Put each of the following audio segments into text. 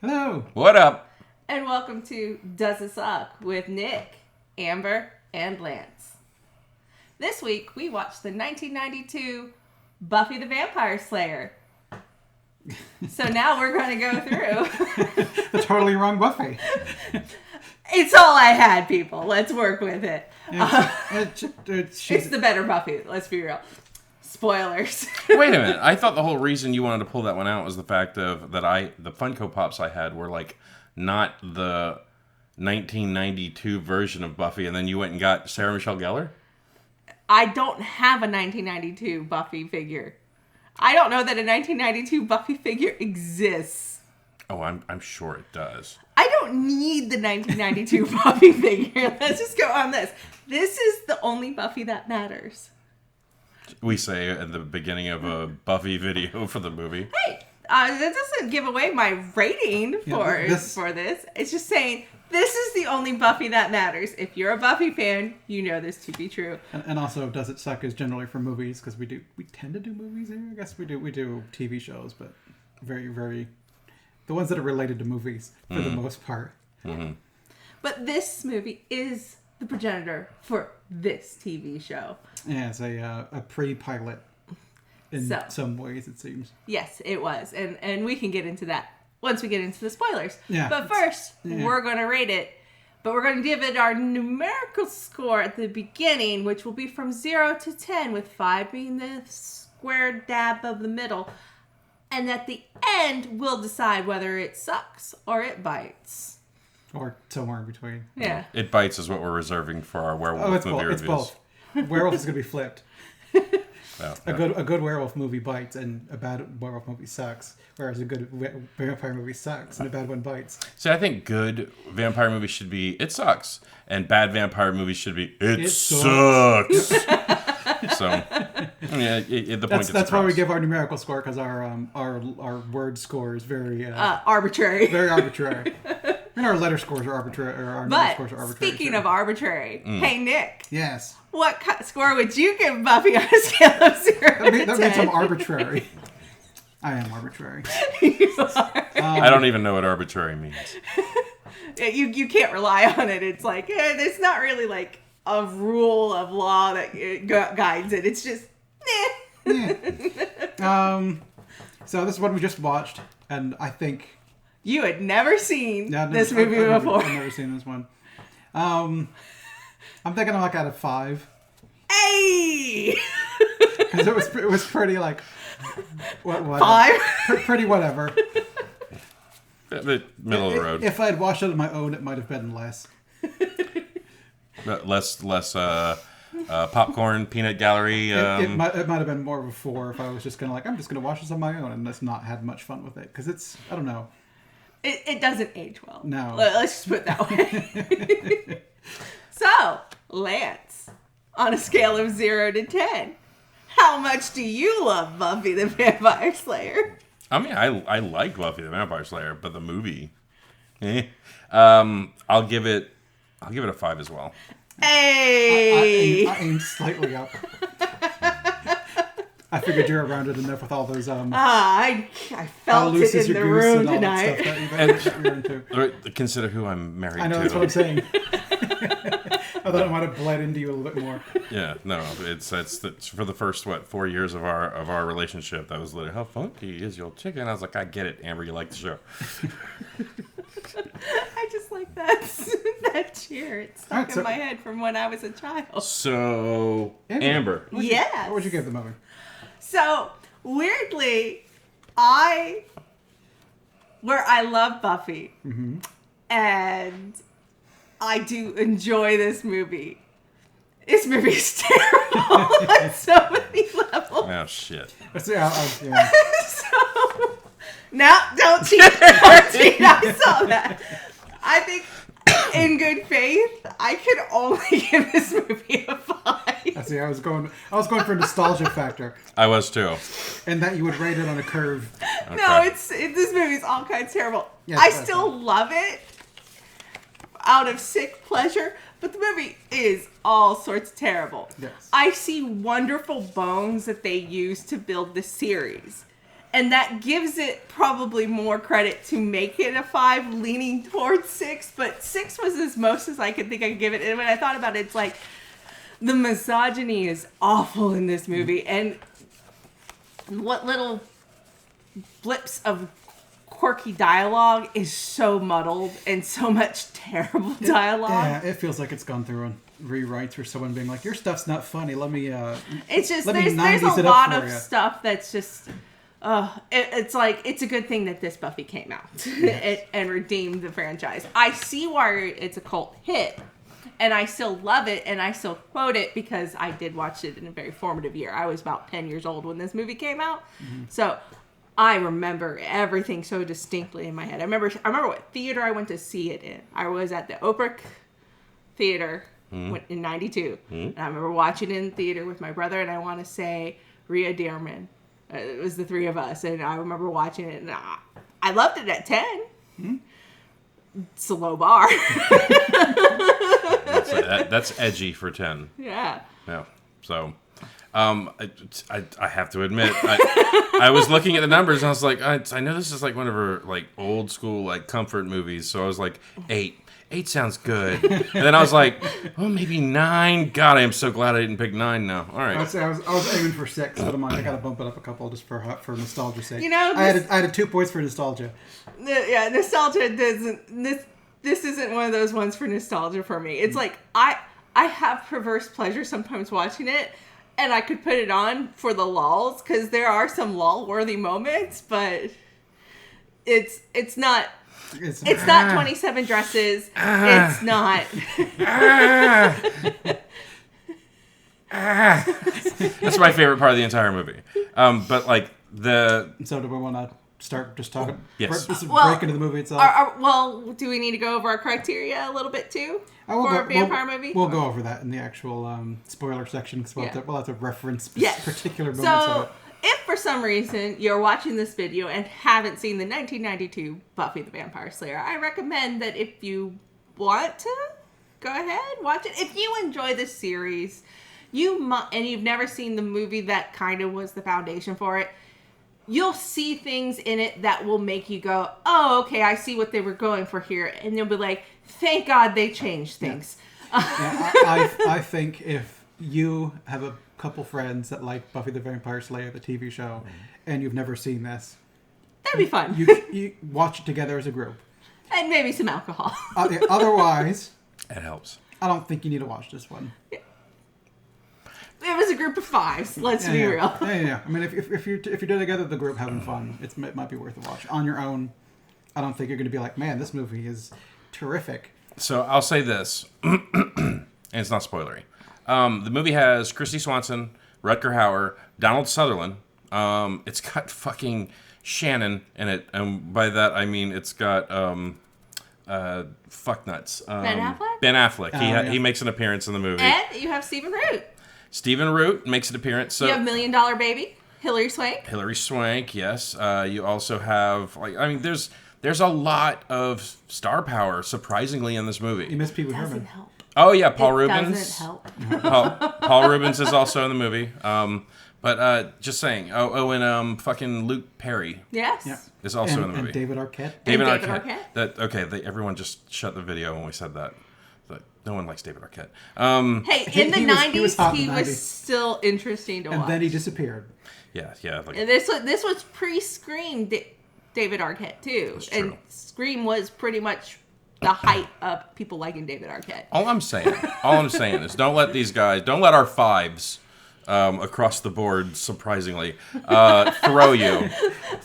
Hello. What up? And welcome to Does It Suck with Nick, Amber, and Lance. This week we watched the 1992 Buffy the Vampire Slayer. So now we're going to go through. The totally wrong Buffy. It's all I had, people. Let's work with it. It's the better Buffy, let's be real. Spoilers. Wait a minute. I thought the whole reason you wanted to pull that one out was the fact of that the Funko Pops I had were like not the 1992 version of Buffy, and then you went and got Sarah Michelle Gellar? I don't have a 1992 Buffy figure. I don't know that a 1992 Buffy figure exists. Oh, I'm sure it does. I don't need the 1992 Buffy figure. Let's just go on this. This is the only Buffy that matters. We say at the beginning of a Buffy video for the movie. Hey, that doesn't give away my rating for this. It's just saying this is the only Buffy that matters. If you're a Buffy fan, you know this to be true. And also, Does It Suck is generally for movies, because we tend to do movies here. I guess we do TV shows, but very, very... The ones that are related to movies, for the most part. Mm-hmm. But this movie is the progenitor for this TV show. Yeah, it's a pre-pilot in some ways, it seems. Yes, it was. And we can get into that once we get into the spoilers. Yeah, but first, we're going to rate it. But we're going to give it our numerical score at the beginning, which will be from 0 to 10, with 5 being the square dab of the middle. And at the end, we'll decide whether it sucks or it bites. Or somewhere in between. Yeah. It bites is what we're reserving for our werewolf movie reviews. It's both. Werewolf is going to be flipped. A good werewolf movie bites and a bad werewolf movie sucks. Whereas a good vampire movie sucks and a bad one bites. See, I think good vampire movies should be, it sucks. And bad vampire movies should be, it sucks. So, yeah, the point that's why we give our numerical score, because our word score is very arbitrary. Very arbitrary. And our letter scores are arbitrary. Or our number scores are arbitrary. Speaking of arbitrary, hey Nick. Yes. What score would you give Buffy on a scale of 0 to 10? That means I'm arbitrary. I am arbitrary. You are. I don't even know what arbitrary means. You can't rely on it. It's like, it's not really like a rule of law that guides it. It's just, So this is what we just watched, and I think you had never seen this movie before. I've never seen this one. I'm thinking like out of 5. Hey! Because it was pretty like what 5? Pretty whatever. The middle of the road. If I had watched it on my own, it might have been less. Less popcorn, peanut gallery. It might have been more of a 4 if I was just gonna I'm just gonna watch this on my own and just not had much fun with it, because it's, I don't know. It doesn't age well. No. Let's just put it that way. So, Lance, on a scale of 0 to 10, how much do you love Buffy the Vampire Slayer? I mean, I like Buffy the Vampire Slayer, but the movie, I'll give it a 5 as well. Hey! I aimed slightly up. I figured you're around it enough with all those I felt it in the room tonight. Consider who I'm married to. I know, that's what I'm saying. I thought it might have bled into you a little bit more. Yeah, no, it's for the first 4 years of our relationship. That was literally, how funky is your chicken? I was like, I get it, Amber, you like the show. I just like that cheer. It's stuck in my head from when I was a child. So, Amber. Yes. What would you give the movie? So, weirdly, I love Buffy, and I do enjoy this movie. This movie is terrible on so many levels. Oh, shit. Yeah. So, now, don't cheat. Don't cheat. I saw that. I think, in good faith, I could only give this movie a 5. I was going for a nostalgia factor. I was too. And that you would rate it on a curve. Okay. No, this movie's all kinds terrible. Yeah, I still love it out of sick pleasure, but the movie is all sorts of terrible. Yes. I see wonderful bones that they use to build the series. And that gives it probably more credit to make it a 5, leaning towards 6. But 6 was as most as I could think I could give it. And when I thought about it, it's like the misogyny is awful in this movie. And what little blips of quirky dialogue is so muddled and so much terrible dialogue. Yeah, it feels like it's gone through on rewrites or someone being like, your stuff's not funny. Let me it's just let me there's 90s a it up lot for of ya. stuff that's just it's like it's a good thing that this Buffy came out and redeemed the franchise. I see why it's a cult hit, and I still love it, and I still quote it because I did watch it in a very formative year. I was about 10 years old when this movie came out, so I remember everything so distinctly in my head. I remember what theater I went to see it in. I was at the Oprah Theater in '92, and I remember watching it in theater with my brother, and I want to say Rhea Dearman. It was the three of us, and I remember watching it, and I loved it at 10. It's a low bar. That's edgy for 10. Yeah. Yeah. So, I have to admit, I was looking at the numbers and I was like, I know this is like one of her like old school like comfort movies. So I was like, 8. 8 sounds good. And then I was like, oh, maybe 9. God, I am so glad I didn't pick 9 now. All right. I was aiming for 6, but I'm like, I gotta bump it up a couple just for nostalgia's sake. You know, I had 2 points for nostalgia. Yeah, nostalgia doesn't. This isn't one of those ones for nostalgia for me. It's like I have perverse pleasure sometimes watching it, and I could put it on for the lulz because there are some lull-worthy moments, but it's not. It's not 27 Dresses. It's not. That's my favorite part of the entire movie. But like So do we want to start just talking? Yes. Just break into the movie itself. Well, do we need to go over our criteria a little bit too for a vampire movie? We'll go over that in the actual spoiler section because we'll have to reference particular moments of it. If for some reason you're watching this video and haven't seen the 1992 Buffy the Vampire Slayer, I recommend that if you want to, go ahead, watch it. If you enjoy this series, and you've never seen the movie that kind of was the foundation for it, you'll see things in it that will make you go, oh, okay, I see what they were going for here. And you'll be like, thank God they changed things. I think if you have a couple friends that like Buffy the Vampire Slayer, the TV show, and you've never seen this, that'd be fun. You watch it together as a group. And maybe some alcohol. Otherwise, it helps. I don't think you need to watch this one. Yeah. It was a group of 5s. Let's be real. Yeah. I mean, if you're together, the group having fun, it might be worth a watch. On your own, I don't think you're going to be like, man, this movie is terrific. So I'll say this, and it's not spoilery. The movie has Christy Swanson, Rutger Hauer, Donald Sutherland. It's got fucking Shannon in it, and by that I mean it's got fucknuts. Ben Affleck. Ben Affleck. He makes an appearance in the movie. And you have Stephen Root. Stephen Root makes an appearance. So you have $1 Million Baby, Hilary Swank. Hilary Swank, yes. You also have there's a lot of star power surprisingly in this movie. You miss Pee Wee Doesn't Herman. help. Oh yeah, Paul It Rubens. doesn't help. Paul Rubens is also in the movie. But just saying. And fucking Luke Perry. Yes. Yeah. is also in the movie. And David Arquette. David David Arquette. Everyone just shut the video when we said that. But no one likes David Arquette. Hey, in the 90s, he was 90s. still interesting to watch. And then he disappeared. Yeah. Like, And this was pre-Scream David Arquette, too. That's true. And Scream was pretty much the height of people liking David Arquette. all I'm saying is don't let our 5s across the board, surprisingly, throw you.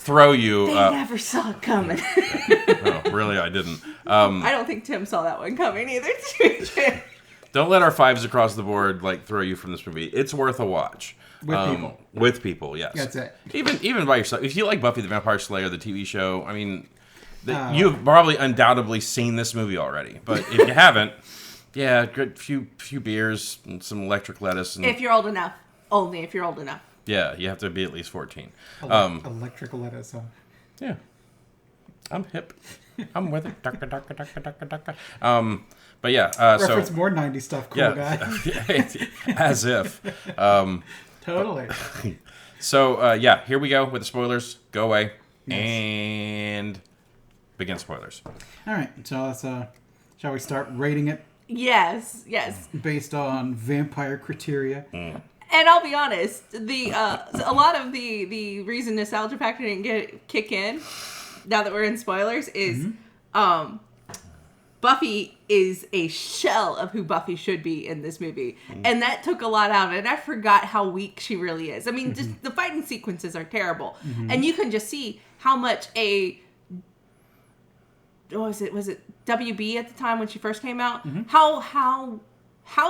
They never saw it coming. No, really, I didn't. I don't think Tim saw that one coming either. Don't let our 5s across the board throw you from this movie. It's worth a watch. With people, yes. That's it. Even by yourself. If you like Buffy the Vampire Slayer, the TV show, I mean, you've probably undoubtedly seen this movie already. But if you haven't, yeah, good few beers and some electric lettuce. And, If you're old enough. Only if you're old enough. yeah, you have to be at least 14. Electric lettuce. Yeah. I'm hip. I'm with it. Doctor. But yeah, Reference more 90s stuff, cool guy. As if. Totally. So, here we go with the spoilers. Go away. Yes. And begin spoilers. All right, so let's, shall we start rating it? Yes. Based on vampire criteria. Mm. And I'll be honest, a lot of the reason nostalgia factor didn't kick in, now that we're in spoilers, is Buffy is a shell of who Buffy should be in this movie. And that took a lot out of it. And I forgot how weak she really is. I mean, just the fighting sequences are terrible. And you can just see how much was it WB at the time when she first came out? How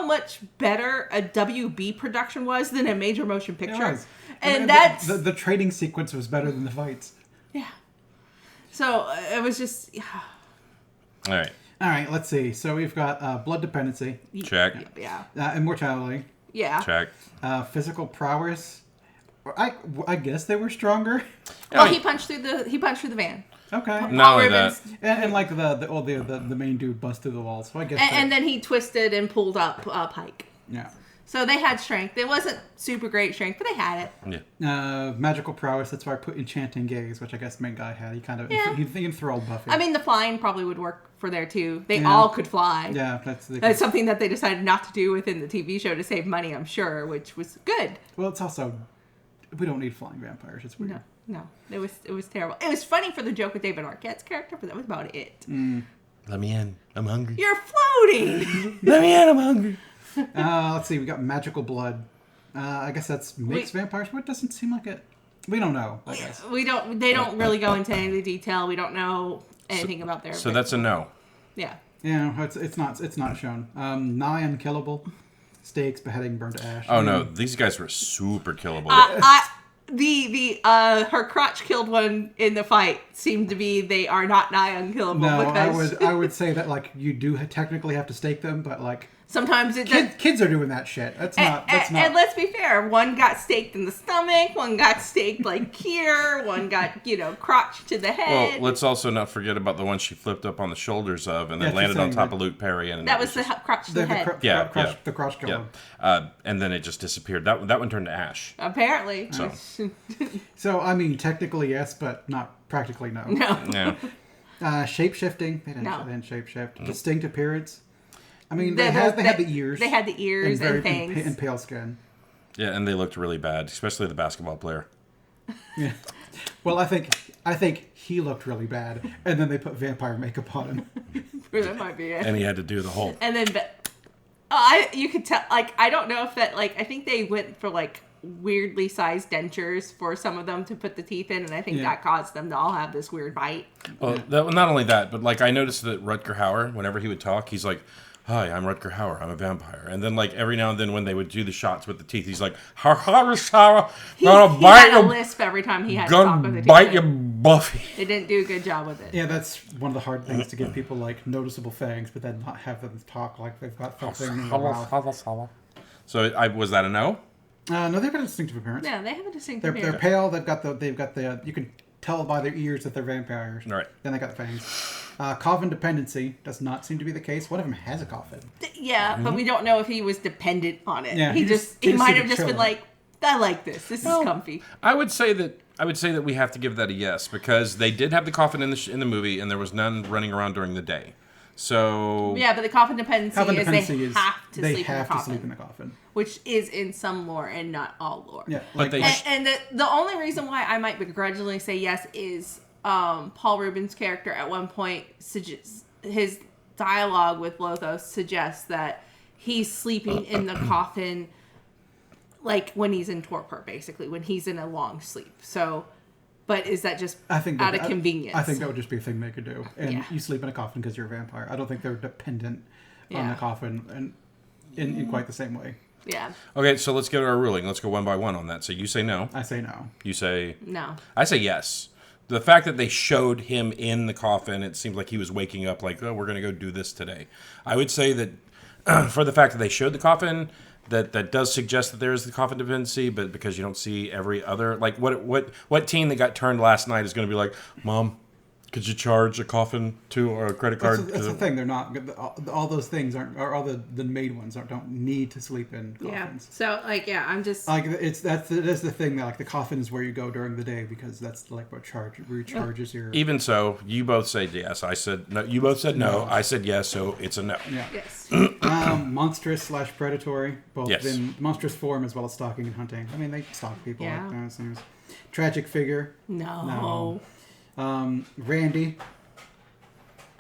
much better a WB production was than a major motion picture. And that's... The trading sequence was better than the fights. Yeah. So, it was just... All right, let's see. So we've got blood dependency. Check. Yeah. Immortality. Yeah. Check. Physical prowess. I guess they were stronger. Well, he punched through the van. Okay. Not like that. And like the main dude bust through the wall. So I guess. And then he twisted and pulled up Pike. Yeah. So they had strength. It wasn't super great strength, but they had it. Yeah. Magical prowess. That's why I put enchanting gaze, which I guess the main guy had. He kind of he enthralled Buffy. I mean, the flying probably would work for there too. They all could fly. Yeah, that's something that they decided not to do within the TV show to save money, I'm sure, which was good. Well, it's also we don't need flying vampires. It's weird. No, it was terrible. It was funny for the joke with David Arquette's character, but that was about it. Let me in. I'm hungry. You're floating. Let me in. I'm hungry. Let's see. We got magical blood. I guess that's makes vampires, but it doesn't seem like it. We don't know. I guess we don't. They don't really go into any of the detail. We don't know anything about their. So that's a no. Yeah. Yeah. It's not shown. Nigh unkillable. Stakes, beheading, burned to ash. Oh no, these guys were super killable. Her crotch killed one in the fight seemed to be they are not nigh unkillable. No, because I would say that like you do technically have to stake them, but like sometimes kids are doing that shit. That's not. And let's be fair, one got staked in the stomach, one got staked like here, one got crotch to the head. Well, let's also not forget about the one she flipped up on the shoulders of and then landed on top of Luke Perry, and that was the crotch to the head. The crotch killed him. And then it just disappeared. That one turned to ash. Apparently. So I mean, technically yes, but not practically no. No. Shape shifting. They didn't shape shift. Distinct appearance. I mean, they had the ears. They had the ears and fangs. And pale skin. Yeah, and they looked really bad, especially the basketball player. Yeah. Well, I think he looked really bad, and then they put vampire makeup on him. That might be it. And he had to do the whole. And then, you could tell. Like, I don't know if that. Like, I think they went for like weirdly sized dentures for some of them to put the teeth in, and I think that caused them to all have this weird bite. Well, not only that, but like I noticed that Rutger Hauer, whenever he would talk, he's like, "Hi, I'm Rutger Hauer. I'm a vampire." And then, like every now and then, when they would do the shots with the teeth, he's like, "He had a lisp every time he had to talk with the teeth. Bite your Buffy." They didn't do a good job with it. Yeah, that's one of the hard things to give people like noticeable fangs, but then not have them talk like they've got something in their mouth. So, was that a no? No, they've got a distinctive appearance. Yeah, they have a distinctive appearance. They're pale. They've got the. You can tell by their ears that they're vampires. Right. Then they got the fangs. Coffin dependency does not seem to be the case. One of them has a coffin. Yeah, but we don't know if he was dependent on it. Yeah, he might have just been like, I like this. This is comfy. I would say that we have to give that a yes because they did have the coffin in the movie and there was none running around during the day. So yeah, but the coffin dependency is they have to sleep in the coffin, which is in some lore and not all lore. Yeah, but the only reason why I might begrudgingly say yes is Paul Rubin's character at one point his dialogue with Lothos suggests that he's sleeping in the coffin, like when he's in torpor, basically when he's in a long sleep. So. But is that just out of convenience? I think that would just be a thing they could do. And you sleep in a coffin because you're a vampire. I don't think they're dependent on the coffin and in quite the same way. Yeah. Okay, so let's get our ruling. Let's go one by one on that. So you say no. I say no. You say... No. I say yes. The fact that they showed him in the coffin, it seemed like he was waking up like, oh, we're going to go do this today. I would say that for the fact that they showed the coffin... That does suggest that there is the coffin dependency, but because you don't see every other... Like, what teen that got turned last night is going to be like, Mom, Could you charge a coffin to or a credit card? That's the thing. They're not all those things aren't, or all the made ones don't need to sleep in coffins. So I'm just like that's the thing that like the coffin is where you go during the day because that's like what recharges your. Even so, you both said yes. I said no. You both said no. I said yes. So it's a no. Yeah. Yes. Monstrous / predatory, both Yes. in monstrous form as well as stalking and hunting. I mean, they stalk people. Yeah. Like those things. Tragic figure. No. Randy.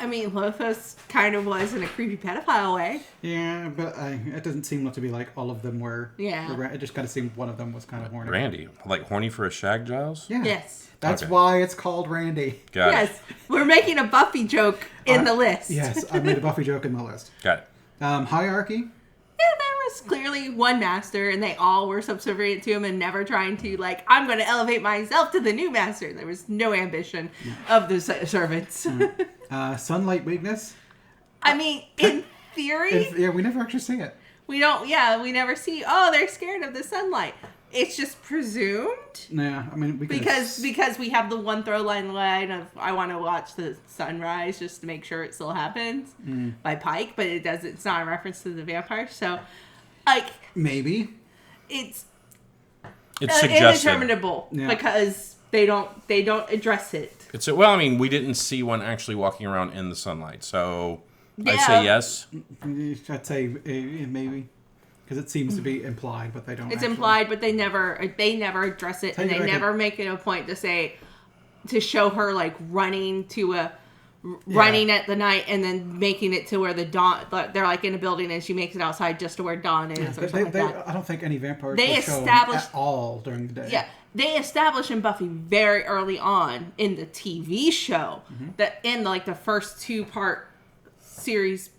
I mean, Lothos kind of was in a creepy pedophile way. Yeah, but it doesn't seem to be like all of them were. Yeah. It just kind of seemed one of them was kind of horny. Randy, like horny for a shag, Giles? Yeah. Yes. That's Okay. why it's called Randy. Got it. Yes. We're making a Buffy joke in the list. Yes, I made a Buffy joke in the list. Got it. Hierarchy. Yeah, there was clearly one master, and they all were subservient to him and never trying to, like, I'm going to elevate myself to the new master. There was no ambition of the servants. Sunlight weakness. I mean, in theory, Yeah, we never actually see it. we never see, they're scared of the sunlight. It's just presumed. Yeah, I mean, Because we have the one throw line of I want to watch the sunrise just to make sure it still happens by Pike, but it's not a reference to the vampire. So, like, maybe it's suggested. indeterminable because they don't address it. Well, I mean, we didn't see one actually walking around in the sunlight, so I say yes. I'd say maybe because it seems to be implied, but they don't. It's implied, but they never address it, and they never make it a point to show her like running at the night and then making it to where the dawn. They're like in a building and she makes it outside just to where dawn is. Or something like that. I don't think any vampires They show established- at all during the day. Yeah, they established in Buffy very early on in the TV show that in like the first 2-part series,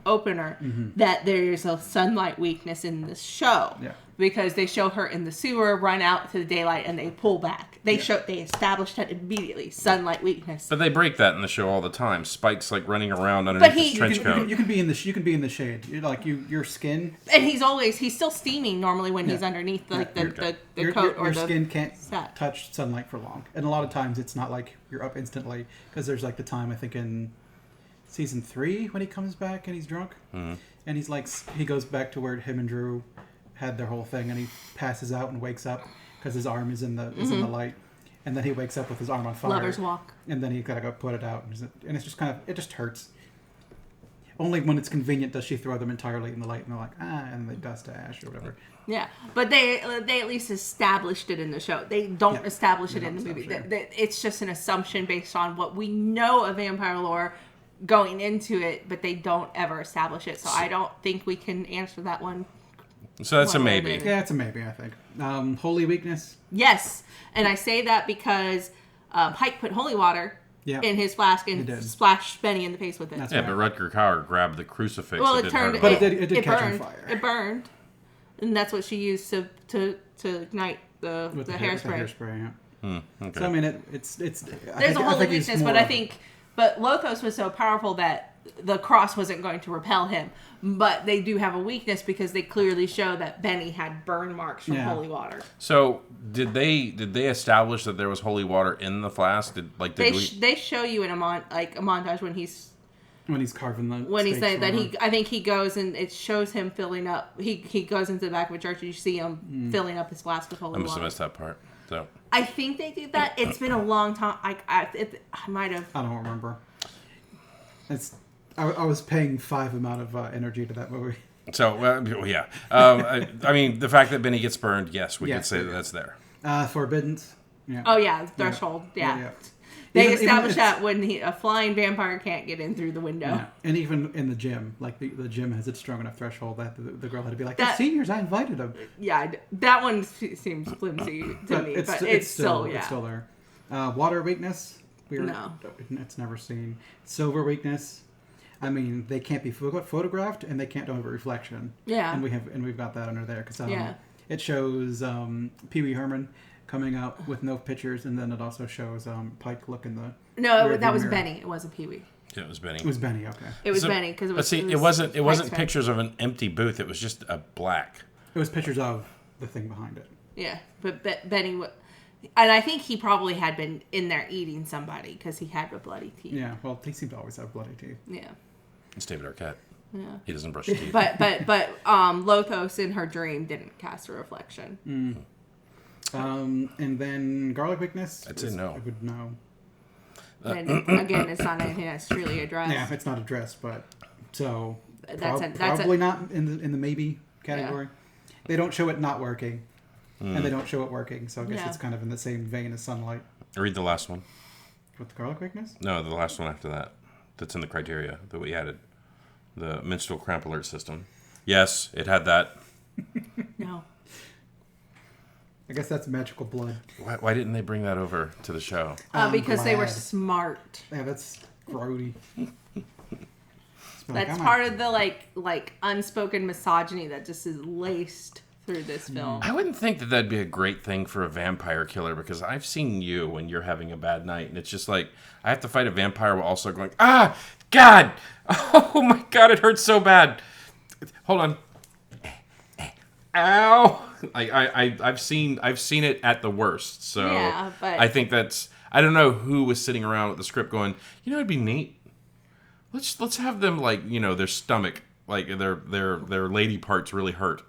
opener, that there's a sunlight weakness in the show. Yeah. Because they show her in the sewer, run out to the daylight, and they pull back. They established that immediately, sunlight weakness. But they break that in the show all the time. Spike's like running around underneath his trench coat. You can be in the shade. You're like your skin. And he's still steaming normally when he's underneath the coat or your the skin can't set. touch sunlight for long. And a lot of times it's not like you're up instantly because there's like the time I think in season 3 when he comes back and he's drunk and he's like he goes back to where him and Drew had their whole thing and he passes out and wakes up because his arm is in the light and then he wakes up with his arm on fire. Lover's walk. And then he gotta go put it out and it's just kind of it just hurts. Only when it's convenient does she throw them entirely in the light and they're like and they dust to ash or whatever. Yeah, but they at least established it in the show. They don't establish it in the movie. It's just an assumption based on what we know of vampire lore going into it, but they don't ever establish it. So I don't think we can answer that one. So that's a maybe. Yeah, it's a maybe, I think. Holy weakness. Yes, and I say that because Pike put holy water in his flask and splashed Benny in the face with it. That's Yeah, right. but Rutger Hauer grabbed the crucifix. Well, and it didn't hurt turned. him. But it did catch on burned. fire. It burned, and that's what she used to ignite the hairspray. With the hairspray, yeah. Okay. So I mean, it's. There's a holy weakness, but Lothos was so powerful that the cross wasn't going to repel him. But they do have a weakness because they clearly show that Benny had burn marks from holy water. So did they establish that there was holy water in the flask? They show you in a montage when he's carving the I think he goes and it shows him filling up. He goes into the back of a church and you see him filling up his flask with holy water. I must have missed that part. So I think they did that. It's been a long time. I might have. I don't remember. I was paying 5 amount of energy to that movie. So yeah. I mean, the fact that Benny gets burned, yes, we could say that's there. Forbiddance. Yeah. Oh yeah, threshold. Yeah. They established that when a flying vampire can't get in through the window. Yeah. And even in the gym, like the gym has its strong enough threshold that the girl had to be like, "The seniors, I invited them." Yeah, that one seems flimsy to me, but it's still there. Water weakness. No. It's never seen. Silver weakness. I mean, they can't be photographed and they can't have a reflection. Yeah. And we've got that under there because it shows Pee Wee Herman coming out with no pictures, and then it also shows Pike looking the. No, that was Benny. It wasn't Pee Wee. Yeah, it was Benny. It was Benny. Okay. It was Benny because it was. But see, it wasn't pictures of an empty booth. It was just a black. It was pictures of the thing behind it. Yeah, but Benny And I think he probably had been in there eating somebody because he had the bloody teeth. Yeah, well, they seem to always have bloody teeth. Yeah. It's David Arquette. Yeah. He doesn't brush his teeth. But Lothos in her dream didn't cast a reflection. And then garlic weakness. I'd say no. I would know. And again, it's not anything that's truly addressed. Yeah, it's not addressed, but so That's probably not in the maybe category. Yeah. They don't show it not working, and they don't show it working. So I guess it's kind of in the same vein as sunlight. Read the last one. With the garlic weakness? No, the last one after that. That's in the criteria that we added. The menstrual cramp alert system. Yes, it had that. No. I guess that's magical blood. Why didn't they bring that over to the show? Because they were smart. Yeah, that's grody. That's part of the like unspoken misogyny that just is laced through this film. I wouldn't think that that'd be a great thing for a vampire killer, because I've seen you when you're having a bad night, and it's just like, I have to fight a vampire while also going, ah, God! Oh my God, it hurts so bad. Hold on. Ow! I've seen it at the worst, so yeah, but I think that's, I don't know who was sitting around with the script going, you know, it'd be neat. Let's have them, like, you know, their stomach, like their lady parts really hurt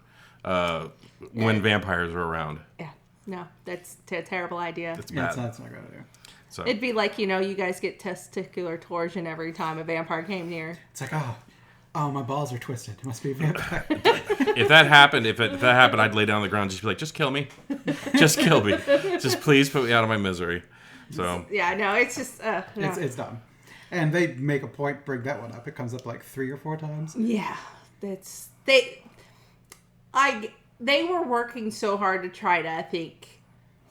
when vampires are around. Yeah, no, that's a terrible idea. That's bad. That's not gonna do. So it'd be like, you know, you guys get testicular torsion every time a vampire came near. It's like, oh, my balls are twisted. It must be a vampire. if that happened, I'd lay down on the ground and just be like, just kill me. Just kill me. Just please put me out of my misery. So yeah, no, it's just no. It's dumb. And they make a point, bring that one up. It comes up like 3 or 4 times. Yeah, they were working so hard to try to, I think,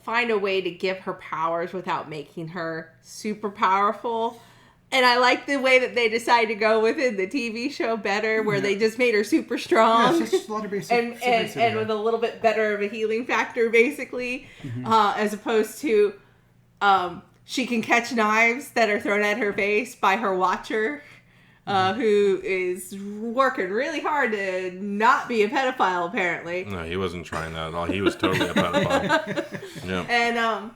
find a way to give her powers without making her super powerful. And I like the way that they decided to go within the TV show better, where they just made her super strong. Yeah, just let her be and with a little bit better of a healing factor, basically, as opposed to she can catch knives that are thrown at her face by her watcher, who is working really hard to not be a pedophile, apparently. no, he wasn't trying that at all. He was totally a pedophile. Yeah. And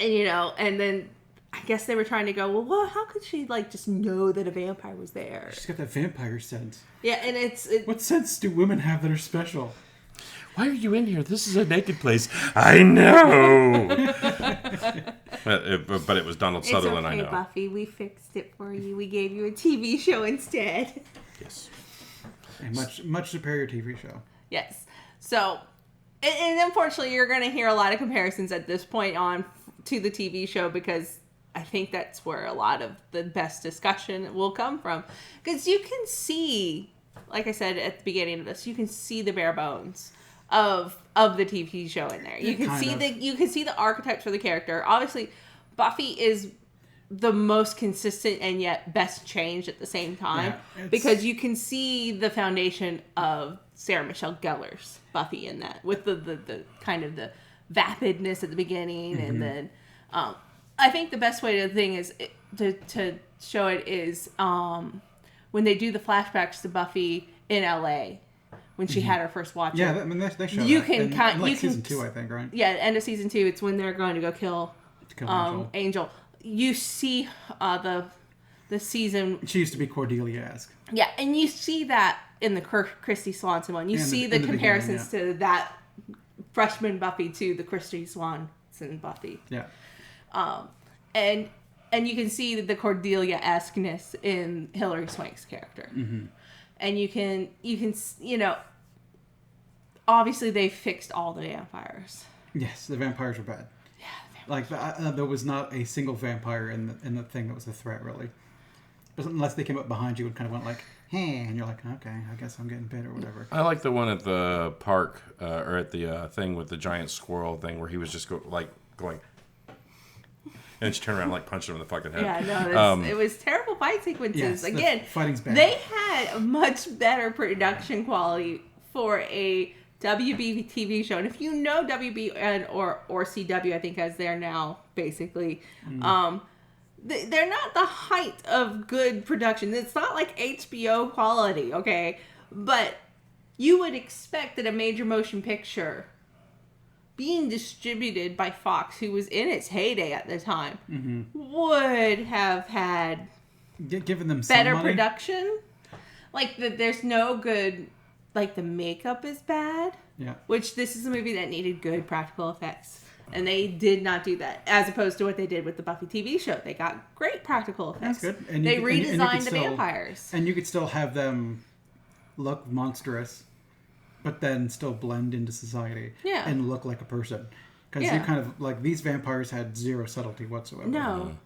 you know, and then I guess they were trying to go, well, how could she like just know that a vampire was there? She's got that vampire sense. Yeah, and it's what sense do women have that are special? Why are you in here? This is a naked place. I know. but it was Donald Sutherland. It's okay, I know. Buffy. We fixed it for you. We gave you a TV show instead. Yes. A much superior TV show. Yes. So, and unfortunately, you're going to hear a lot of comparisons at this point on to the TV show, because I think that's where a lot of the best discussion will come from. Because you can see, like I said at the beginning of this, you can see the bare bones of the TV show in there. You can see the archetypes for the character. Obviously, Buffy is the most consistent and yet best changed at the same time, because you can see the foundation of Sarah Michelle Gellar's Buffy in that, with the kind of the vapidness at the beginning, and then I think the best way to show it is when they do the flashbacks to Buffy in LA when she had her first watcher. Yeah, I mean they show you that. can in season 2, I think, right? Yeah, end of season 2. It's when they're going to go kill Angel. You see the season. She used to be Cordelia-esque. Yeah, and you see that in the Christy Swanson one. You see the comparisons to that freshman Buffy to the Christy Swanson Buffy. Yeah. And you can see the Cordelia-esqueness in Hilary Swank's character. Mm-hmm. And you can, you know, obviously they fixed all the vampires. Yes, the vampires are bad. Yeah, like there was not a single vampire in the thing that was a threat, really. Unless they came up behind you and kind of went like, hey, and you're like, okay, I guess I'm getting bit or whatever. I like the one at the park, or at the thing with the giant squirrel thing, where he was just going, and then she turned around and like punched him in the fucking head. Yeah, no, it was terrible fight sequences. Yes, again, fighting's bad. They had a much better production quality for a WB TV show. And if you know WB or CW, I think, as they're now, basically, they're not the height of good production. It's not like HBO quality, okay? But you would expect that a major motion picture being distributed by Fox, who was in its heyday at the time, would have had given them better some money. production. Like, there's no good... Like, the makeup is bad. Yeah. Which, this is a movie that needed good practical effects. And they did not do that. As opposed to what they did with the Buffy TV show. They got great practical effects. That's good. And they you redesigned could the vampires. And you could still have them look monstrous, but then still blend into society. Yeah. And look like a person. Because you kind of, like, these vampires had zero subtlety whatsoever. No.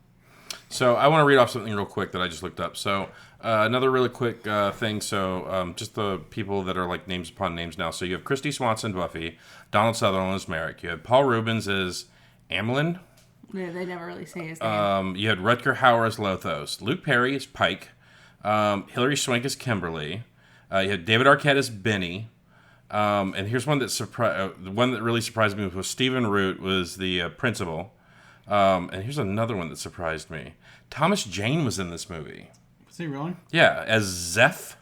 So I want to read off something real quick that I just looked up. So another really quick thing. So just the people that are like names upon names now. So you have Christy Swanson, Buffy. Donald Sutherland as Merrick. You had Paul Rubens as Amlin. Yeah, they never really say his name. You had Rutger Hauer as Lothos. Luke Perry as Pike. Hilary Swank as Kimberly. You had David Arquette as Benny. And here's one that the one that really surprised me was Stephen Root was the principal. And here's another one that surprised me. Thomas Jane was in this movie. Was he really? Yeah, as Zeph.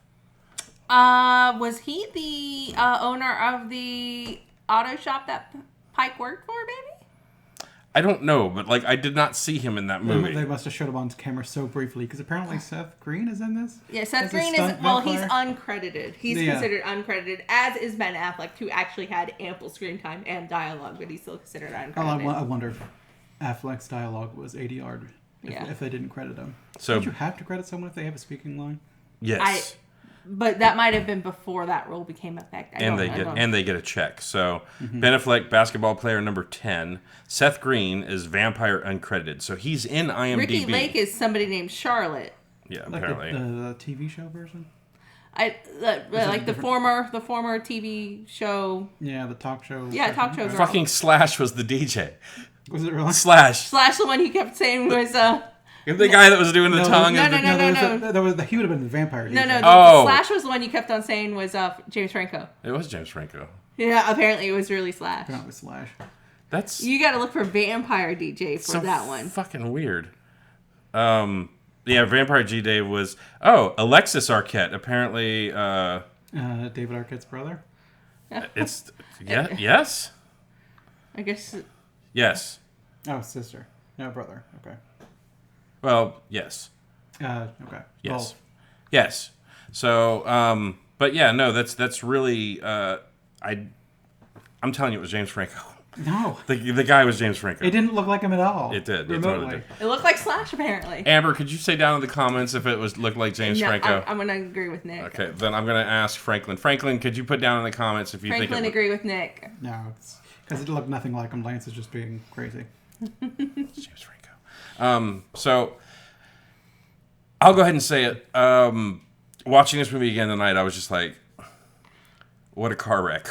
Was he the owner of the auto shop that Pike worked for, maybe? I don't know, but like I did not see him in that movie. They must have showed him on camera so briefly because apparently Seth Green is in this. Yeah, Seth As a Green is stunt he's vampire? uncredited. He's considered uncredited, as is Ben Affleck, who actually had ample screen time and dialogue, but he's still considered uncredited. I wonder if Affleck's dialogue was ADR'd if they didn't credit him. So don't you have to credit someone if they have a speaking line? Yes. But that might have been before that rule became effective. They get a check. So Ben Affleck, basketball player number 10. Seth Green is vampire uncredited. So he's in IMDb. Ricky Lake is somebody named Charlotte. Yeah, Like apparently. the TV show version? Like the former TV show. Yeah, the talk show. Yeah, talk show girl. Fucking Slash was the DJ. Was it really? Slash. Slash, the one he kept saying was The guy that was doing the tongue. No. He would have been the vampire. No, DJ. Slash was the one you kept on saying was James Franco. It was James Franco. Yeah, apparently it was really Slash. Apparently Slash. That's You got to look for vampire DJ for so that one. fucking weird. Yeah, Vampire G Dave was Alexis Arquette. Apparently, David Arquette's brother. it's yes. I guess. Yes. Oh, sister. No, brother. Okay. Well, yes. Okay. Yes. Well, Yes. So, but yeah, no, that's really, I'm telling you, it was James Franco. no. The guy was James Franco. It didn't look like him at all. It did. It Remotely. totally did. It looked like Slash, apparently. Amber, could you say down in the comments if it looked like James No, Franco? I'm going to agree with Nick. Okay, then I'm going to ask Franklin. Franklin, could you put down in the comments if you Franklin think agree with Nick. No, it's because it looked nothing like him. Lance is just being crazy. it's James Franco. So I'll go ahead and say it. Watching this movie again tonight, I was just like, what a car wreck.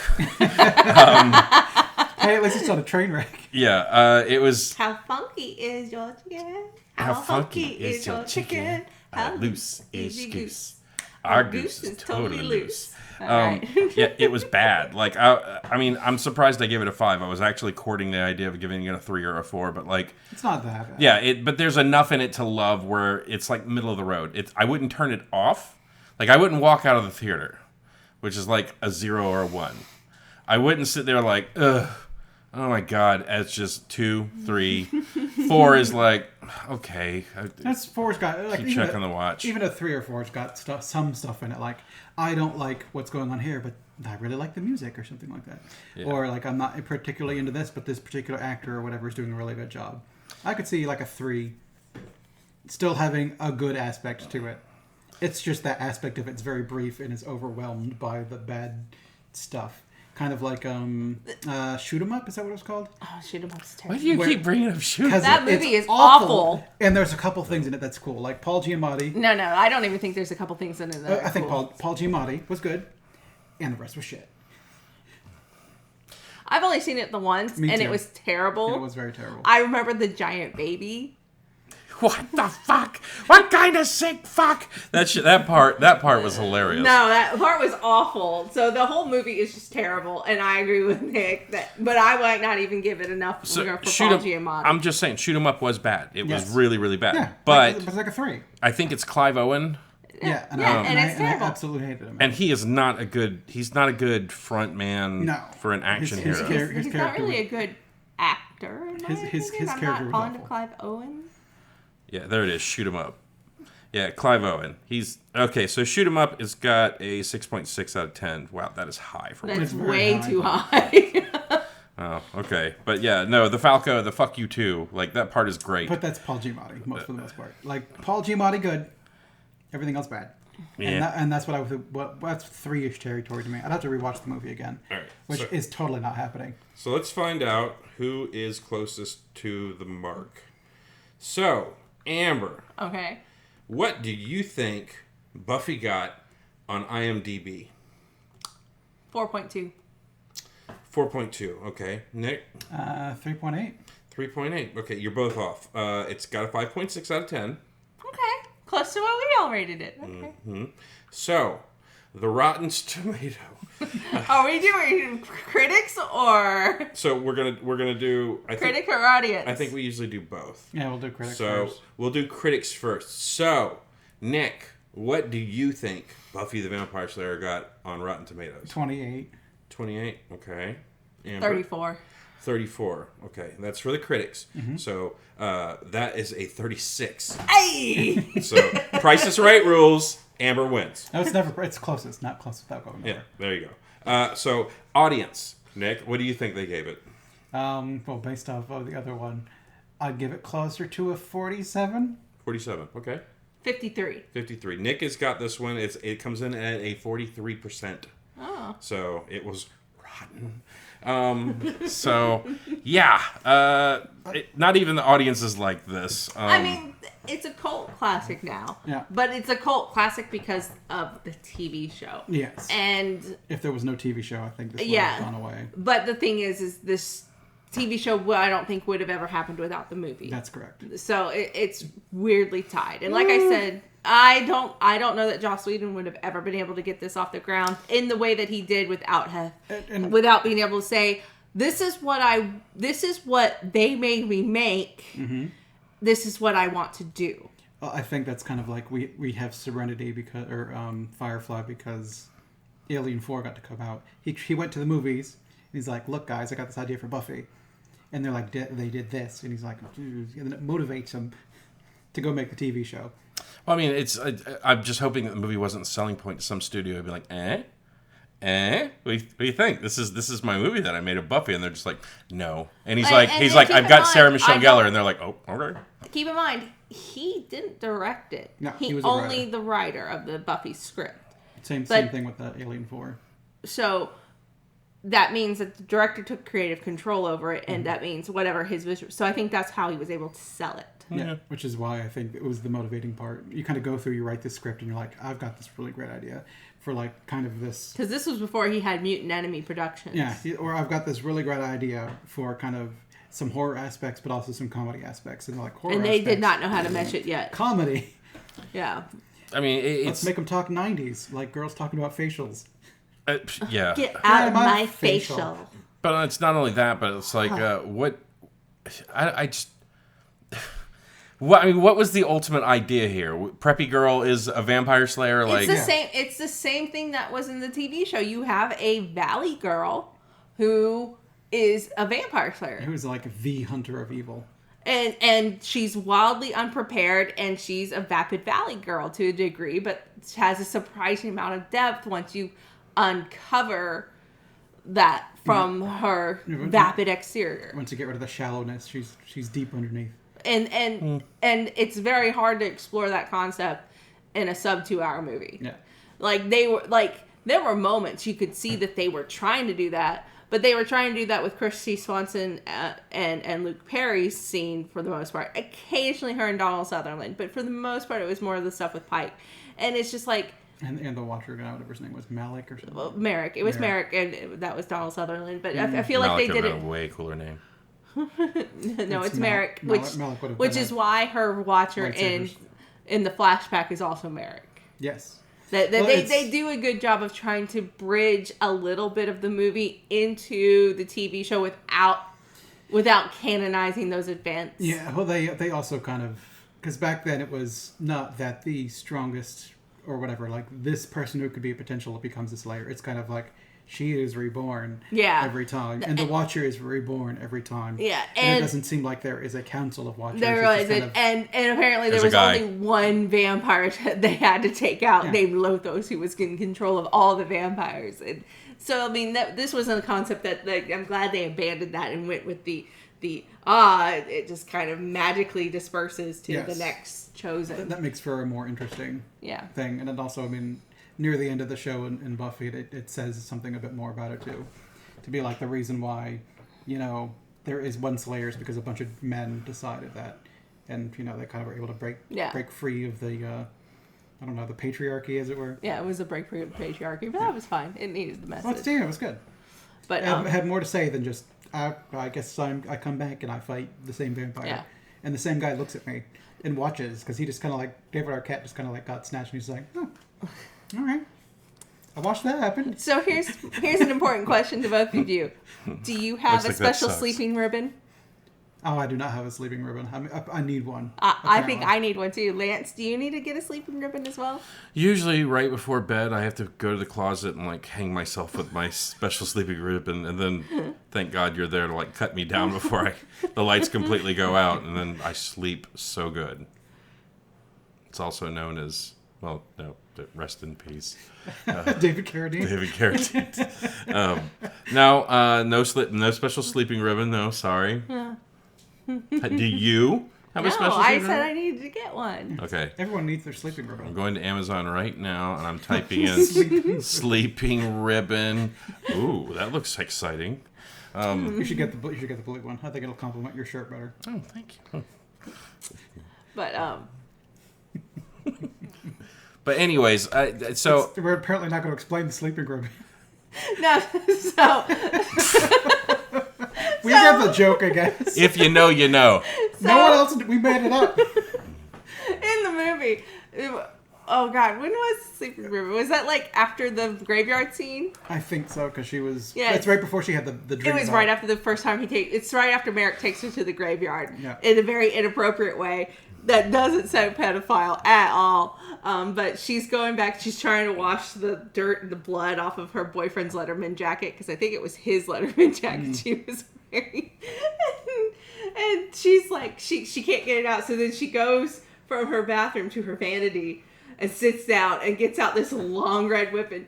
Hey, at least it's not a train wreck. Yeah, it was. How funky is your chicken? How funky is your chicken? How loose is your goose? Our goose is totally loose. Right. Yeah, it was bad. Like, I mean, I'm surprised I gave it a 5. I was actually courting the idea of giving it a 3 or a 4, but like, It's not that bad. yeah, but there's enough in it to love where it's like middle of the road. I wouldn't turn it off. Like, I wouldn't walk out of the theater, which is like a 0 or a 1. I wouldn't sit there like, ugh. Oh my God! It's just 2, 3, 4 is like okay. That's 4's got like Keep checking the watch. Even a 3 or 4's got some stuff in it. Like I don't like what's going on here, but I really like the music or something like that. Yeah. Or like I'm not particularly into this, but this particular actor or whatever is doing a really good job. I could see like a 3, still having a good aspect to it. It's just that aspect of it's very brief and is overwhelmed by the bad stuff. Kind of like Shoot 'em Up, is that what it was called? Oh, Shoot 'em Up's Why terrible. do you keep bringing up Shoot 'em? Because That movie it's is awful. And there's a couple things in it that's cool, like Paul Giamatti. No, I don't even think there's a couple things in it that are I think cool. Paul Giamatti was good, and the rest was shit. I've only seen it the once, Me and too. it was terrible. It was very terrible. I remember the giant baby. What the fuck? What kind of sick fuck? That part was hilarious. No, that part was awful. So the whole movie is just terrible, and I agree with Nick but I might not even give it enough for Paul Giamatti. I'm just saying, Shoot 'em Up was bad. It was really, really bad. Yeah, but it was like a 3. I think it's Clive Owen. Yeah, and it's I terrible. absolutely hated him. And he's not a good front man for an action his hero. He's not really a good actor. His I'm character not was fond awful. of Clive Owen. Yeah, there it is. Shoot 'em up. Yeah, Clive Owen. He's okay. So Shoot 'em up has got a 6.6 out of 10. Wow, that is high for That's one. way too high. Oh, okay. But yeah, no, the Falco, the fuck you too. Like that part is great. But that's Paul Giamatti, for the most part. Like Paul Giamatti, good. Everything else bad. Yeah. And that's what I was. That's 3-ish territory to me. I'd have to rewatch the movie again, All right, which so- is totally not happening. So let's find out who is closest to the mark. So, Amber, Okay. what do you think Buffy got on IMDb? 4.2. 4.2. Okay. Nick? 3.8. 3.8. Okay, you're both off. It's got a 5.6 out of 10. Okay. Close to what we all rated it. Okay. So, the Rotten Tomato. Are we doing critics or So we're gonna do. critic or audience? I think we usually do both. Yeah, we'll do critics So first. we'll do critics first. So, Nick, what do you think Buffy the Vampire Slayer got on Rotten Tomatoes? 28. 28. Okay. Amber? 34. 34. Okay, that's for the critics. Mm-hmm. So that is a 36. Hey! So Price is Right rules. Amber wins. No, it's closest, not closest without going Yeah, over. there you go. So audience, Nick, what do you think they gave it? Well, based off of the other one, I'd give it closer to a 47. 47. Okay. 53. 53. Nick has got this one. It comes in at a 43%. Oh. So it was rotten. So yeah, not even the audience is like this. I mean, it's a cult classic now. Yeah. But it's a cult classic because of the TV show. Yes. And If there was no TV show, I think this would Yeah. have gone away. but the thing is this TV show I don't think would have ever happened without the movie. That's correct. So it's weirdly tied. And like I said, I don't know that Joss Whedon would have ever been able to get this off the ground in the way that he did without being able to say, this is what they made me make. Mm-hmm. This is what I want to do. Well, I think that's kind of like we have Serenity or Firefly because Alien 4 got to come out. He went to the movies. And he's like, look, guys, I got this idea for Buffy. And they're like, they did this. And he's like, and then it motivates him to go make the TV show. well, I mean, I'm just hoping that the movie wasn't the selling point to some studio. It'd be like, what do you think? This is my movie that I made of Buffy, and they're just like, no. And he's like, keep I've in got mind, Sarah Michelle I Gellar, don't- and they're like, oh, okay. Keep in mind, he didn't direct it. No, he he was a only writer. the writer of the Buffy script. Same But- thing with the Alien 4. So that means that the director took creative control over it, Mm-hmm. and that means whatever his vision. So I think that's how he was able to sell it. Yeah, which is why I think it was the motivating part. You kind of go through, you write this script, and you're like, I've got this really great idea for like kind of this. Because this was before he had Mutant Enemy Productions. Yeah, or I've got this really great idea for kind of some horror aspects, but also some comedy aspects. And they're like, horror And they did aspects, not know how to mesh it yet. comedy. Yeah. I mean, Let's it's make them talk 90s, like girls talking about facials. yeah. Get out of my facial. facial. But it's not only that, but it's like what I just. What was the ultimate idea here? Preppy girl is a vampire slayer. Like, It's the same thing that was in the TV show. You have a valley girl who is a vampire slayer. Who's like the hunter of evil. And she's wildly unprepared, and she's a Vapid Valley girl to a degree, but has a surprising amount of depth once you uncover that from her vapid exterior. Once you get rid of the shallowness, she's deep underneath. And it's very hard to explore that concept in a sub 2 hour movie. Yeah. There were moments you could see that they were trying to do that, but they were trying to do that with Christy Swanson and Luke Perry's scene for the most part. Occasionally her and Donald Sutherland, but for the most part it was more of the stuff with Pike. And it's just like And the Watcher guy, whatever his name was, Malik or something. Merrick. It was Merrick, and that was Donald Sutherland. But I feel like they did it. A way cooler name. No, it's Malik. Merrick, Malik would have which been is why her Watcher lightsabers. in the flashback is also Merrick. Yes. They do a good job of trying to bridge a little bit of the movie into the TV show without canonizing those events. Yeah, well, they also kind of, because back then it was not that the strongest or whatever, like this person who could be a potential becomes a Slayer. It's kind of like she is reborn every time. And the Watcher is reborn every time. Yeah. And it doesn't seem like there is a council of Watchers. There isn't. And apparently there was only one vampire they had to take out named Lothos, who was in control of all the vampires. And so, I mean, this wasn't a concept that, like, I'm glad they abandoned that and went with it just kind of magically disperses to the next chosen. That makes for a more interesting thing. And it also, I mean, near the end of the show in Buffy, it says something a bit more about it too. To be like the reason why, you know, there is one Slayer is because a bunch of men decided that. And, you know, they kind of were able to break free of the, I don't know, the patriarchy, as it were. Yeah, it was a break free of the patriarchy, but that was fine. It needed the message. Well, it was good. But it had more to say than just, I guess I come back and I fight the same vampire. Yeah. And the same guy looks at me and watches, because he just kind of like, David Arquette just kind of like got snatched and he's like, oh, all right. I watched that happen. So here's an important question to both of you. Do you have a special sleeping ribbon? Oh, I do not have a sleeping ribbon. I need one. I think I need one too. Lance, do you need to get a sleeping ribbon as well? Usually right before bed, I have to go to the closet and like hang myself with my special sleeping ribbon, and then thank God you're there to like cut me down before the lights completely go out, and then I sleep so good. It's also known as, well, no, rest in peace. David Carradine. David Carradine. No special sleeping ribbon. No, sorry. Do you have a special sleeping ribbon? No, I said I needed to get one. Okay. Everyone needs their sleeping ribbon. I'm going to Amazon right now, and I'm typing in sleeping ribbon. Ooh, that looks exciting. You should get the blue one. I think it'll complement your shirt better. Oh, thank you. But But anyways, so we're apparently not going to explain the sleeping ribbon. No, so we got the joke, I guess. If you know, you know. So, no one else. We made it up. In the movie, oh God, when was the sleeping ribbon? Was that like after the graveyard scene? I think so, because she was. Yeah, it's right before she had the dream. It was right after the first time it's right after Merrick takes her to the graveyard in a very inappropriate way that doesn't sound pedophile at all. But she's going back. She's trying to wash the dirt and the blood off of her boyfriend's Letterman jacket, because I think it was his Letterman jacket she was wearing. And she's like, she can't get it out. So then she goes from her bathroom to her vanity and sits down and gets out this long red ribbon.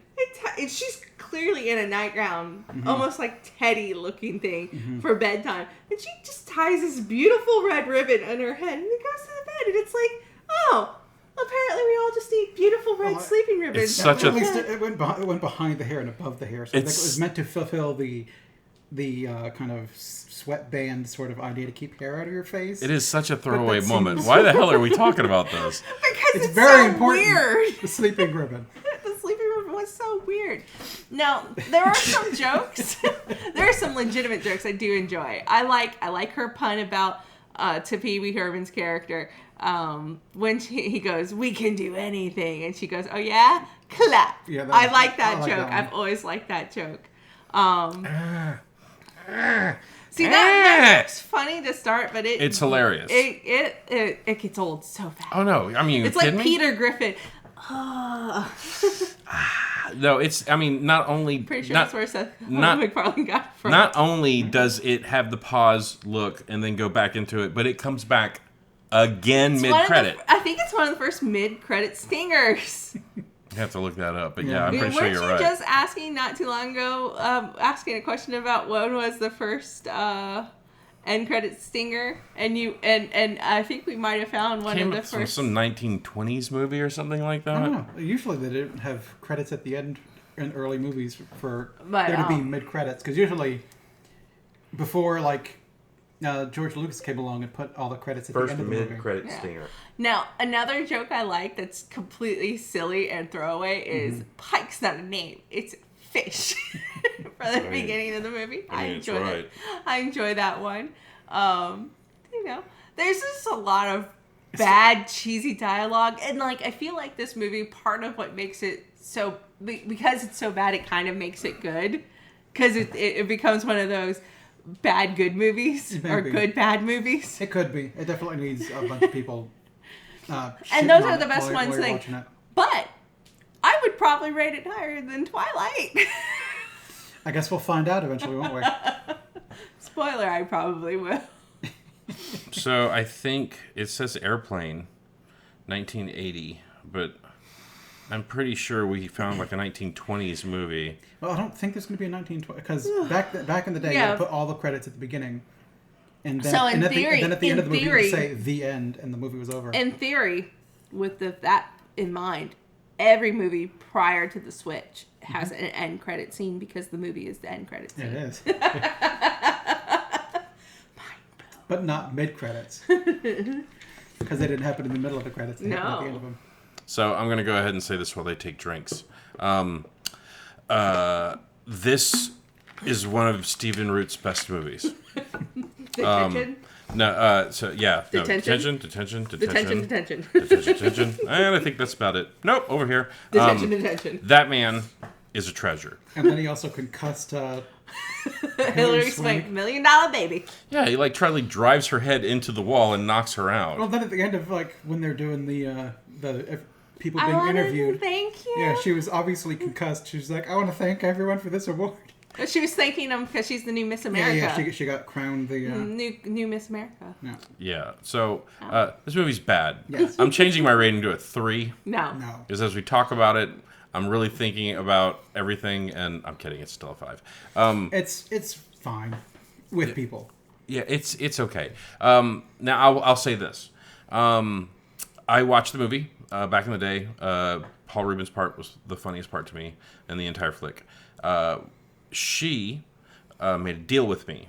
And she's clearly in a nightgown, almost like Teddy looking thing for bedtime. And she just ties this beautiful red ribbon on her head and then goes to the bed. And it's like, oh, apparently we all just need beautiful red sleeping ribbons. It's such at least it went behind the hair and above the hair. So I think it was meant to fulfill the kind of sweatband sort of idea to keep hair out of your face. It is such a throwaway moment. Why the hell are we talking about this? Because it's very so important. Weird. The sleeping ribbon. The sleeping ribbon was so weird. Now, there are some jokes. There are some legitimate jokes I do enjoy. I like her pun about to Pee Wee Herman's character. When he goes, "We can do anything," and she goes, "Oh yeah, clap." Yeah, I like that joke. I've always liked that joke. See, that joke's funny to start, but it's hilarious. It gets old so fast. Oh no, I mean, it's like me? Peter Griffin. No, it's. I mean, not only. Pretty sure that's where Seth MacFarlane got it from. Not only does it have the pause look and then go back into it, but it comes back again mid-credit. I think it's one of the first mid-credit stingers. You have to look that up, but yeah, I'm pretty sure you're right. Weren't you just asking not too long ago, asking a question about when was the first end credit stinger, and I think we might have found one of the first. From some 1920s movie or something like that. I don't know. Usually they didn't have credits at the end in early movies for there to be mid credits, because usually before George Lucas came along and put all the credits at the end of the movie. First mid-credit stinger. Now, another joke I like that's completely silly and throwaway is Pike's not a name, it's fish. For the beginning of the movie. I enjoy it. I enjoy that one. There's just a lot of bad, cheesy dialogue. And, I feel like this movie, part of what makes it so... Because it's so bad, it kind of makes it good. Because it becomes one of those... bad good movies or good bad movies. It could be. It definitely needs a bunch of people and those are the best ones. But probably rate it higher than Twilight. I guess we'll find out eventually, won't we? Spoiler, I probably will. So I think it says Airplane, 1980, but I'm pretty sure we found like a 1920s movie. Well, I don't think there's going to be a 1920 because back in the day, you had to put all the credits at the beginning, and then So in at theory- the end of the movie, you theory- would say the end, and the movie was over. In theory, with that in mind, every movie prior to the switch has an end credit scene because the movie is the end credit scene. It is, but not mid credits because they didn't happen in the middle of the credits. They happened at the end of them. So I'm going to go ahead and say this while they take drinks. This is one of Stephen Root's best movies. Detention? Detention. And I think that's about it. Nope, over here. Detention. That man is a treasure. And then he also concussed Hillary Swank, $1 Million Baby. Yeah, he drives her head into the wall and knocks her out. Well, then at the end of when they're doing the people I being wanted interviewed, to thank you. yeah, she was obviously concussed. She was like, "I want to thank everyone for this award." But she was thanking him because she's the new Miss America. Yeah, she got crowned the. New Miss America. Yeah. So this movie's bad. Yes. I'm changing my rating to a 3. No. Because as we talk about it, I'm really thinking about everything, and I'm kidding. It's still a 5. It's fine with people. Yeah, it's okay. Now I'll say this. I watched the movie back in the day. Paul Rubens' part was the funniest part to me in the entire flick. She made a deal with me.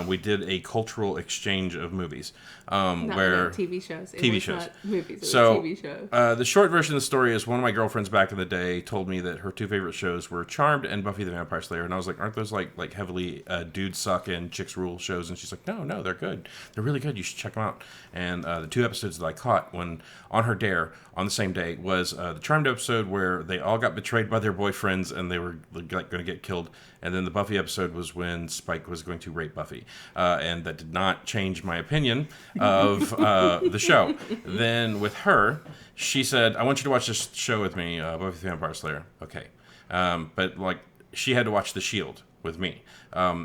We did a cultural exchange of movies. Not where TV shows. TV shows. Not movies. It So, was TV shows. the short version of the story is one of my girlfriends back in the day told me that her 2 favorite shows were Charmed and Buffy the Vampire Slayer, and I was like, aren't those like heavily dudes suck and chicks rule shows? And she's like, no, they're good. They're really good. You should check them out. And the 2 episodes that I caught when on her dare on the same day was the Charmed episode where they all got betrayed by their boyfriends and they were going to get killed. And then the Buffy episode was when Spike was going to rape Buffy. And that did not change my opinion of the show. Then with her, she said, I want you to watch this show with me, Buffy the Vampire Slayer. Okay. But she had to watch The Shield with me.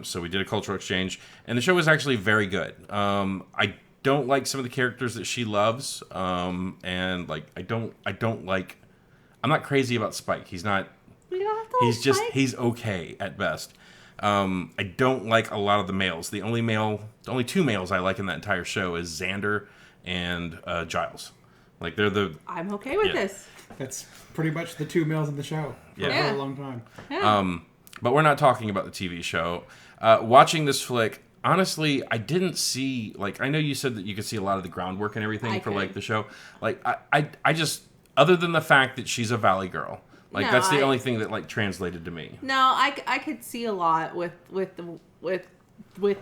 So we did a cultural exchange. And the show was actually very good. I don't like some of the characters that she loves. And I'm not crazy about Spike. He's not... We don't have to like Spike. He's okay at best. I don't like a lot of the males. The only 2 males I like in that entire show is Xander and Giles. They're the... I'm okay with this. That's pretty much the 2 males in the show for a long time. Yeah. But we're not talking about the TV show. Watching this flick, honestly, I didn't see... I know you said that you could see a lot of the groundwork and everything the show. I just... Other than the fact that she's a Valley girl... that's the only thing that translated to me. No, I could see a lot with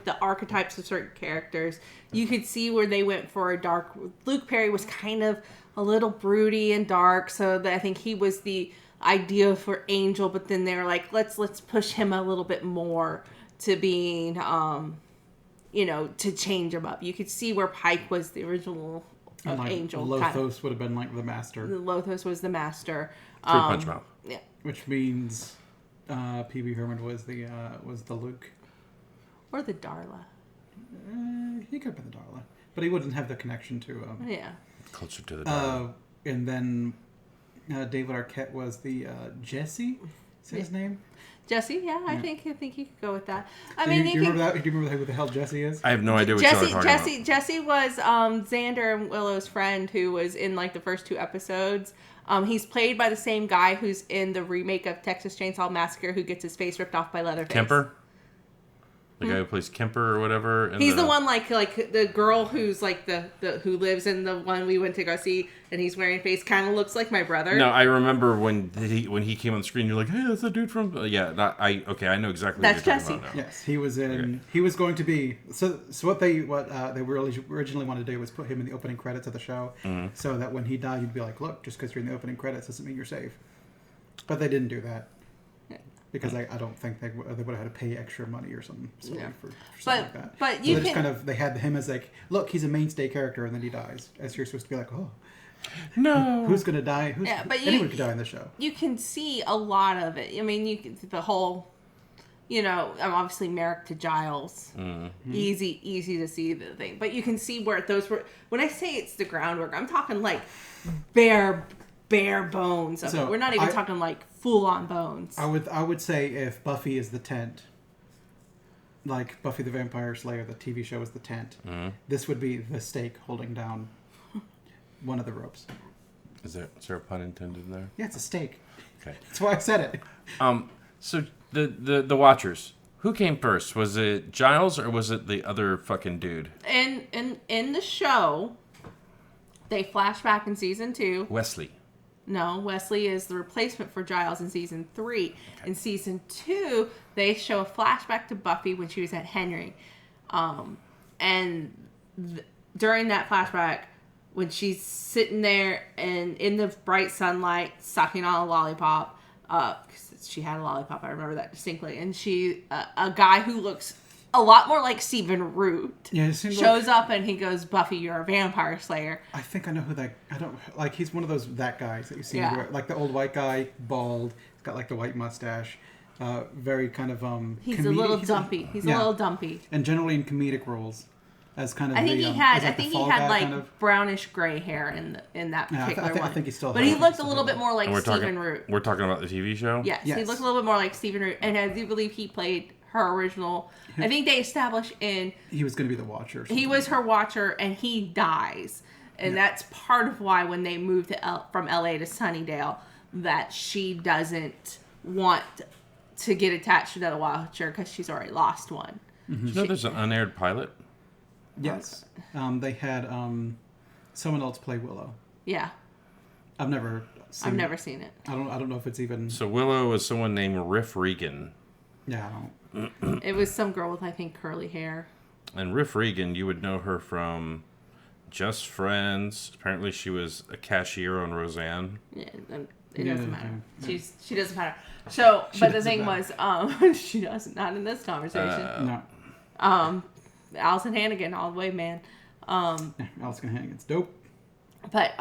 the archetypes of certain characters. You could see where they went for a dark... Luke Perry was kind of a little broody and dark, so I think he was the idea for Angel, but then they were like, let's push him a little bit more to being, to change him up. You could see where Pike was the original of Angel. Lothos would have been the master. Lothos was the master. Three Punch Mouth. Yeah. Which means P.B. Herman was the Luke. Or the Darla. He could have been the Darla. But he wouldn't have the connection to... yeah. Closer to the Darla. And then David Arquette was the Jesse? Is that his name? Jesse, yeah. I think you could go with that. Do you remember that? Do you remember who the hell Jesse is? I have no idea what you're talking about. Jesse was Xander and Willow's friend who was in the first 2 episodes. He's played by the same guy who's in the remake of Texas Chainsaw Massacre, who gets his face ripped off by Leatherface. Kemper? The guy who plays Kemper or whatever. He's the one like the girl who's the who lives in the one we went to go see, and he's wearing face kind of looks like my brother. No, I remember when he came on the screen. You're like, hey, that's the dude from I know exactly. That's what you're Jesse. talking about now. Yes, he was in. Okay. He was going to be. So what they really originally wanted to do was put him in the opening credits of the show, so that when he died, you'd be like, look, just because you're in the opening credits doesn't mean you're safe. But they didn't do that. Because I don't think they would have had to pay extra money or something for something like that. But so they had him as look, he's a mainstay character, and then he dies. As you're supposed to be like, oh. No. Who's gonna die? Anyone could die in the show. You can see a lot of it. I mean, the whole, obviously Merrick to Giles, easy to see the thing. But you can see where those were. When I say it's the groundwork, I'm talking like bare bones of it. We're not even talking like full on bones. I would say if Buffy is the tent, like Buffy the Vampire Slayer, the TV show is the tent, this would be the stake holding down one of the ropes. Is there a pun intended there? Yeah, it's a stake. Okay. That's why I said it. So the Watchers, who came first? Was it Giles or was it the other fucking dude? In the show, they flash back in season 2. Wesley. No, Wesley is the replacement for Giles in season 3. Okay. In season 2, they show a flashback to Buffy when she was at Henry. During that flashback, when she's sitting there and in the bright sunlight, sucking on a lollipop, because she had a lollipop, I remember that distinctly, and a guy who looks a lot more like Stephen Root shows up and he goes, "Buffy, you're a vampire slayer." I think I know who he's one of that guys that you see, like the old white guy, bald, he's got like the white mustache, very kind of he's a little dumpy. He's a little dumpy. And generally in comedic roles. As kind of I think he had like kind of brownish gray hair in that particular one. I think he still. But he looked a little bit more like Stephen Root. We're talking about the TV show. Yes, he looked a little bit more like Stephen Root, and I do believe he played her original. I think they established he was going to be the Watcher. He was her Watcher, and he dies, and that's part of why when they moved from LA to Sunnydale, that she doesn't want to get attached to the Watcher because she's already lost one. Mm-hmm. You know, there's an unaired pilot. Yes. They had someone else play Willow. Yeah. I've never seen it. I don't know if it's even. So Willow was someone named Riff Regan. Yeah, I don't. It was some girl with, I think, curly hair. And Riff Regan, you would know her from Just Friends. Apparently she was a cashier on Roseanne. Yeah, it doesn't matter. Yeah. She doesn't matter. So, but the thing was, she doesn't. Not in this conversation. No. Allison Hannigan all the way, man. Allison Hannigan's dope. But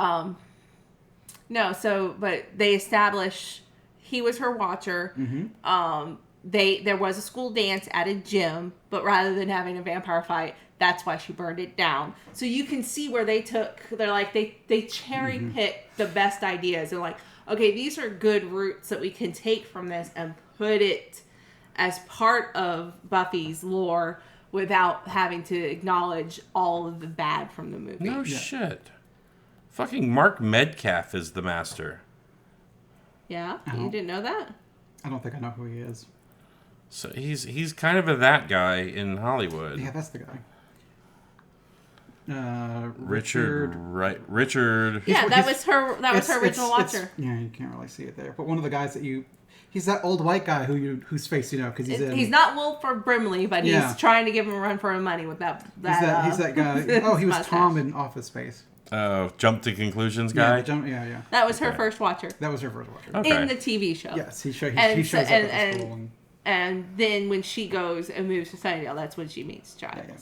but they establish he was her Watcher. Mm-hmm. There was a school dance at a gym, but rather than having a vampire fight, that's why she burned it down. So you can see where they cherry picked the best ideas and like, okay, these are good roots that we can take from this and put it as part of Buffy's lore without having to acknowledge all of the bad from the movie. No shit. Fucking Mark Metcalf is the master. Yeah? You didn't know that? I don't think I know who he is. So he's kind of that guy in Hollywood. Yeah, that's the guy. Richard. Richard. Yeah, that was her original Watcher. Yeah, you can't really see it there. But one of the guys that he's that old white guy whose face because he's not Wilford Brimley, but he's trying to give him a run for his money with that. He's that guy. Oh, he was mustache. Tom in Office Space. Jump to conclusions guy. Yeah. That was her first Watcher. That was her first Watcher. Okay. In the TV show. Yes, he shows up at the school. And then when she goes and moves to Sunnydale, that's when she meets Giles. Yeah.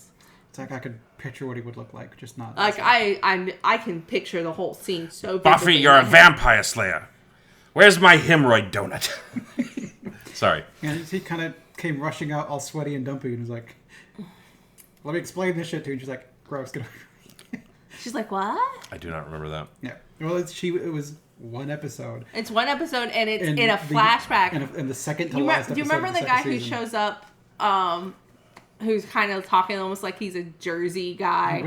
It's like I could picture what he would look like, just not. Like I can picture the whole scene so. Buffy, you're a vampire slayer. Where's my hemorrhoid donut? Sorry. And he kind of came rushing out all sweaty and dumpy and was like, "Let me explain this shit to you." And she's like, "Gross, get over." She's like, "What?" I do not remember that. Yeah. Well, it was one episode. It's one episode, and it's in a flashback. In the second to last episode. Do you remember the guy who shows up, who's kind of talking almost like he's a Jersey guy?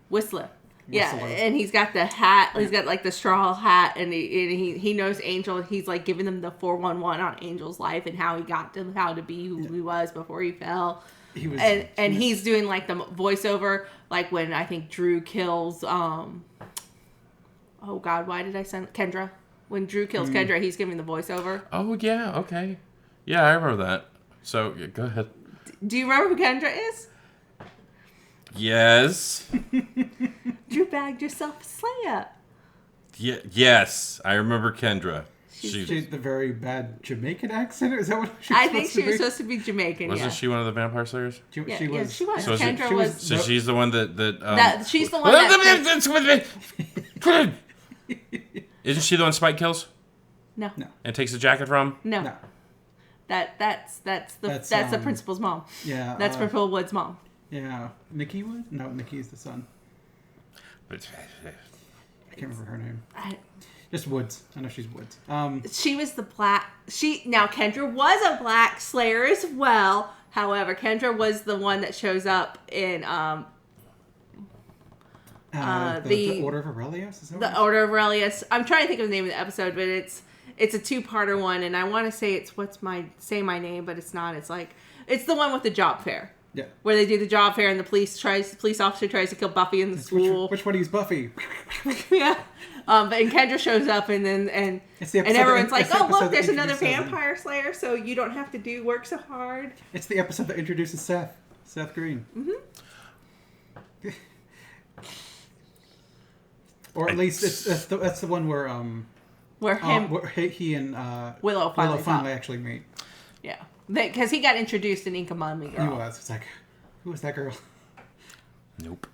Whistler. Yeah, and he's got the hat. He's got like the straw hat, and he knows Angel. He's like giving them the 411 on Angel's life and how he got to how to be who he was before he fell. He's doing like the voiceover, like when I think Drew kills. Oh God, why did I send Kendra? When Drew kills Kendra, he's giving the voiceover. Oh yeah, okay, yeah, I remember that. So go ahead. Do you remember who Kendra is? Yes. Drew bagged yourself a Slayer. Yes, I remember Kendra. She's the very bad Jamaican accent. Is that what she was I think she was supposed to be Jamaican. Wasn't she one of the vampire slayers? She was. So Kendra was. So she's the one that she's the one that. Isn't she the one Spike kills? No. And takes the jacket from? No. No. That's the principal's mom. Yeah. That's Principal Wood's mom. Yeah. Nikki Wood? No, Nikki's the son. But I can't remember her name. Just Woods. I know she's Woods. She was the black. Now Kendra was a black Slayer as well. However, Kendra was the one that shows up in the Order of Aurelius. Is that the Order of Aurelius. I'm trying to think of the name of the episode, but it's a 2-parter one, and I want to say it's Say My Name, but it's not. It's like it's the one with the job fair. Yeah. Where they do the job fair and the police officer tries to kill Buffy in the school. Which one is Buffy? Yeah. But Kendra shows up and everyone's like, oh, look, there's another vampire slayer, so you don't have to work so hard. It's the episode that introduces Seth Green. Mm-hmm. Or at least that's the one where he and Willow finally actually meet. Yeah. Because he got introduced in Inca Mummy Girl. He was. It's like, who was that girl? Nope.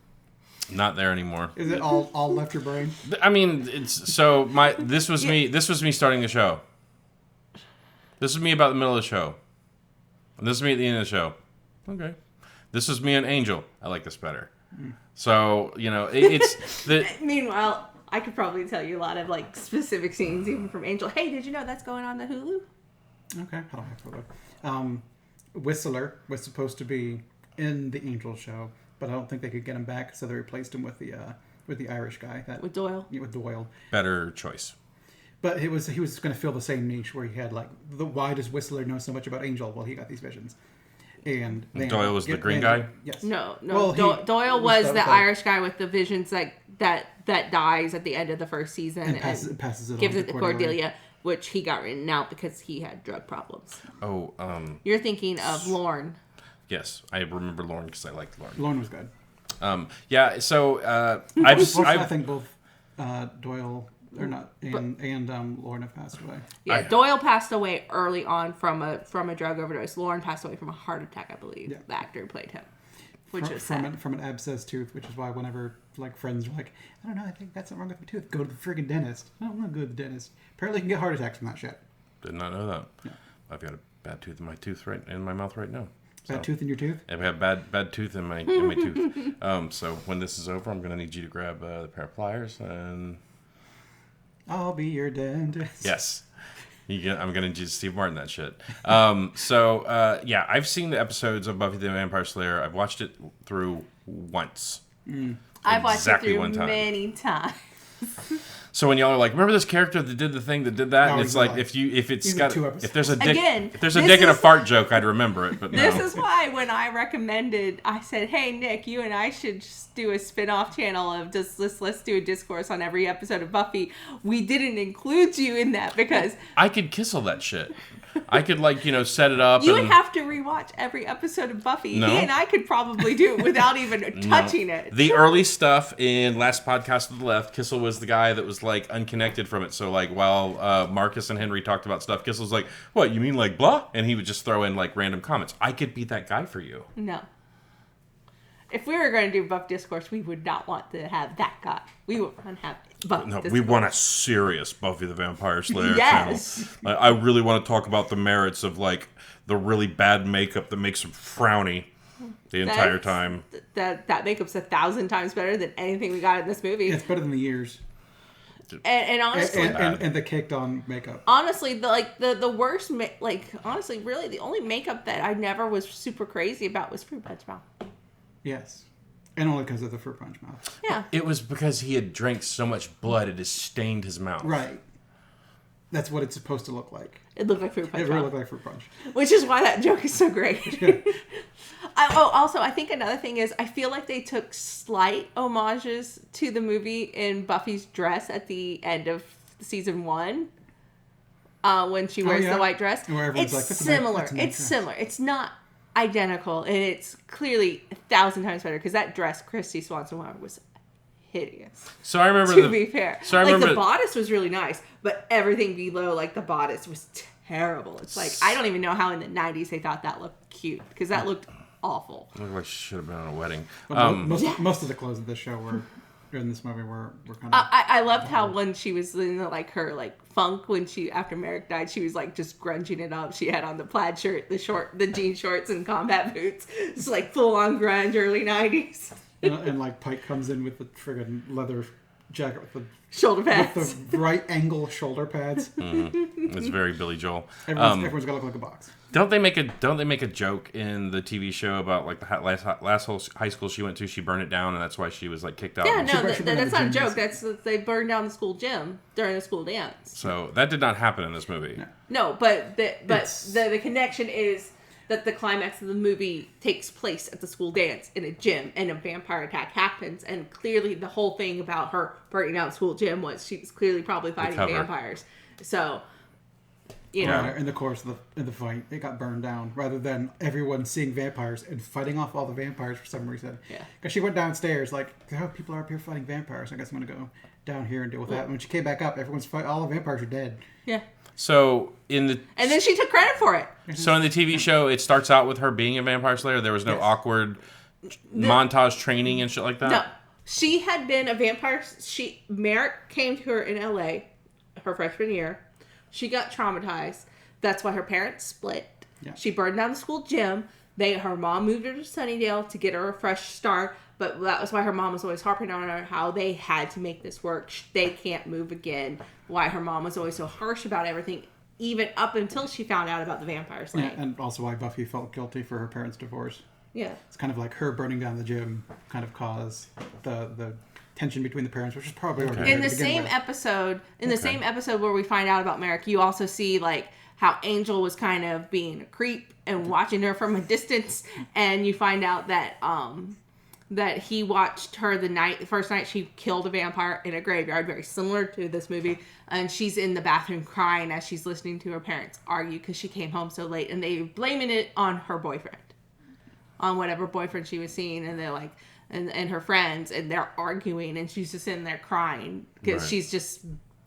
Not there anymore. Is it all left your brain? I mean, this was me starting the show. This was me about the middle of the show. And this is me at the end of the show. Okay. This is me and Angel. I like this better. So, it's the Meanwhile, I could probably tell you a lot of like specific scenes even from Angel. Hey, did you know that's going on the Hulu? Okay. I don't have to look. Whistler was supposed to be in the Angel show, but I don't think they could get him back, so they replaced him with the Irish guy. With Doyle? Yeah, with Doyle. better choice. But he was going to fill the same niche where he had like, why does Whistler know so much about Angel? Well, he got these visions. And Doyle was the green guy? Yes. No. Well, Doyle was the Irish guy with the visions that dies at the end of the first season and passes it gives on it to Cordelia, which he got written out because he had drug problems. Oh, You're thinking of Lorne. yes, I remember Lorne because I liked Lorne. Lorne was good. Yeah, so I think both Doyle or not and Lorne have passed away. Yeah, Doyle passed away early on from a drug overdose. Lorne passed away from a heart attack, I believe. Yeah. The actor who played him, which is sad. From an abscess tooth, which is why whenever like friends are like, I don't know, I think that's something wrong with my tooth. Go to the friggin' dentist. I don't want to go to the dentist. Apparently, you can get heart attacks from that shit. Did not know that. Yeah. I've got a bad tooth in my tooth in my mouth right now. Bad tooth in your tooth? I have bad tooth in my tooth. So when this is over, I'm gonna need you to grab the pair of pliers and. I'll be your dentist. Yes. I'm going to do Steve Martin that shit. Yeah, I've seen the episodes of Buffy the Vampire Slayer. I've watched it through once. I've watched it through many times. So when y'all are like, remember this character that did the thing that did that? No, and it's like if there's a dick and a fart joke, I'd remember it. But this is why when I recommended, I said, "Hey Nick, you and I should just do a spin-off channel of let's do a discourse on every episode of Buffy." We didn't include you in that because I could kissel that shit. I could set it up. You would have to rewatch every episode of Buffy. No. He and I could probably do it without even touching it. The early stuff in Last Podcast to the Left, Kissel was the guy that was like unconnected from it. So like while Marcus and Henry talked about stuff, Kissel's like, "What, you mean like blah?" And he would just throw in like random comments. I could be that guy for you. No. If we were going to do Buff Discourse, we would not want to have that guy. We would want to have Buff Discourse. We want a serious Buffy the Vampire Slayer yes. channel. I really want to talk about the merits of like the really bad makeup that makes him frowny the entire time. That makeup's 1,000 times better than anything we got in this movie. Yeah, it's better than the years. And honestly, and the caked on makeup. Honestly, the worst, honestly, really, the only makeup that I never was super crazy about was Fruit Punch Mouth. Yes. And only because of the Fruit Punch Mouth. Yeah. It was because he had drank so much blood it has stained his mouth. Right. That's what it's supposed to look like. It looked like Fruit Punch. It really looked like Fruit Punch. Which is why that joke is so great. Also, I think another thing is I feel like they took slight homages to the movie in Buffy's dress at the end of season 1. When she wears the white dress. It's like, similar. It's similar. It's not identical, and it's clearly 1,000 times better because that dress Christy Swanson wore was hideous. So I remember to be fair, the bodice was really nice, but everything below the bodice was terrible. It's like I don't even know how in the 90s they thought that looked cute because that looked awful. It looked like she should have been on a wedding. Most of the clothes of this show were in this movie were kind of. I loved how when she was in her funk when after Merrick died, she was just grunging it up. She had on the plaid shirt, the jean shorts, and combat boots. It's full on grunge, early 90s. and Pike comes in with the friggin' leather jacket with the shoulder pads, with the right angle shoulder pads. It's very Billy Joel. Everyone's got to look like a box. Don't they make a joke in the TV show about the last whole high school she went to? She burned it down, and that's why she was kicked out. Yeah, no, that's not a joke. They burned down the school gym during the school dance. So that did not happen in this movie. No, but the connection is that the climax of the movie takes place at the school dance in a gym, and a vampire attack happens, and clearly the whole thing about her burning down the school gym was she was clearly probably fighting vampires. So. In the course of the fight, it got burned down rather than everyone seeing vampires and fighting off all the vampires for some reason. Yeah. Because she went downstairs people are up here fighting vampires. I guess I'm going to go down here and deal with that. And when she came back up, all the vampires are dead. Yeah. So and then she took credit for it. So in the TV show, it starts out with her being a vampire slayer. There was no awkward montage training and shit like that? No. She had been a vampire. Merrick came to her in LA her freshman year. She got traumatized. That's why her parents split. Yeah. She burned down the school gym. Her mom moved her to Sunnydale to get her a fresh start. But that was why her mom was always harping on her how they had to make this work. They can't move again. Why her mom was always so harsh about everything, even up until she found out about the vampire slaying. Yeah, and also why Buffy felt guilty for her parents' divorce. Yeah. It's kind of like her burning down the gym kind of caused the tension between the parents, which is probably already in the same episode. The same episode where we find out about Merrick, you also see how Angel was kind of being a creep and watching her from a distance, and you find out that that he watched her the first night she killed a vampire in a graveyard, very similar to this movie, and she's in the bathroom crying as she's listening to her parents argue because she came home so late, and they blaming it on her boyfriend, on whatever boyfriend she was seeing, and they're and her friends, and they're arguing, and she's just sitting there crying because she's just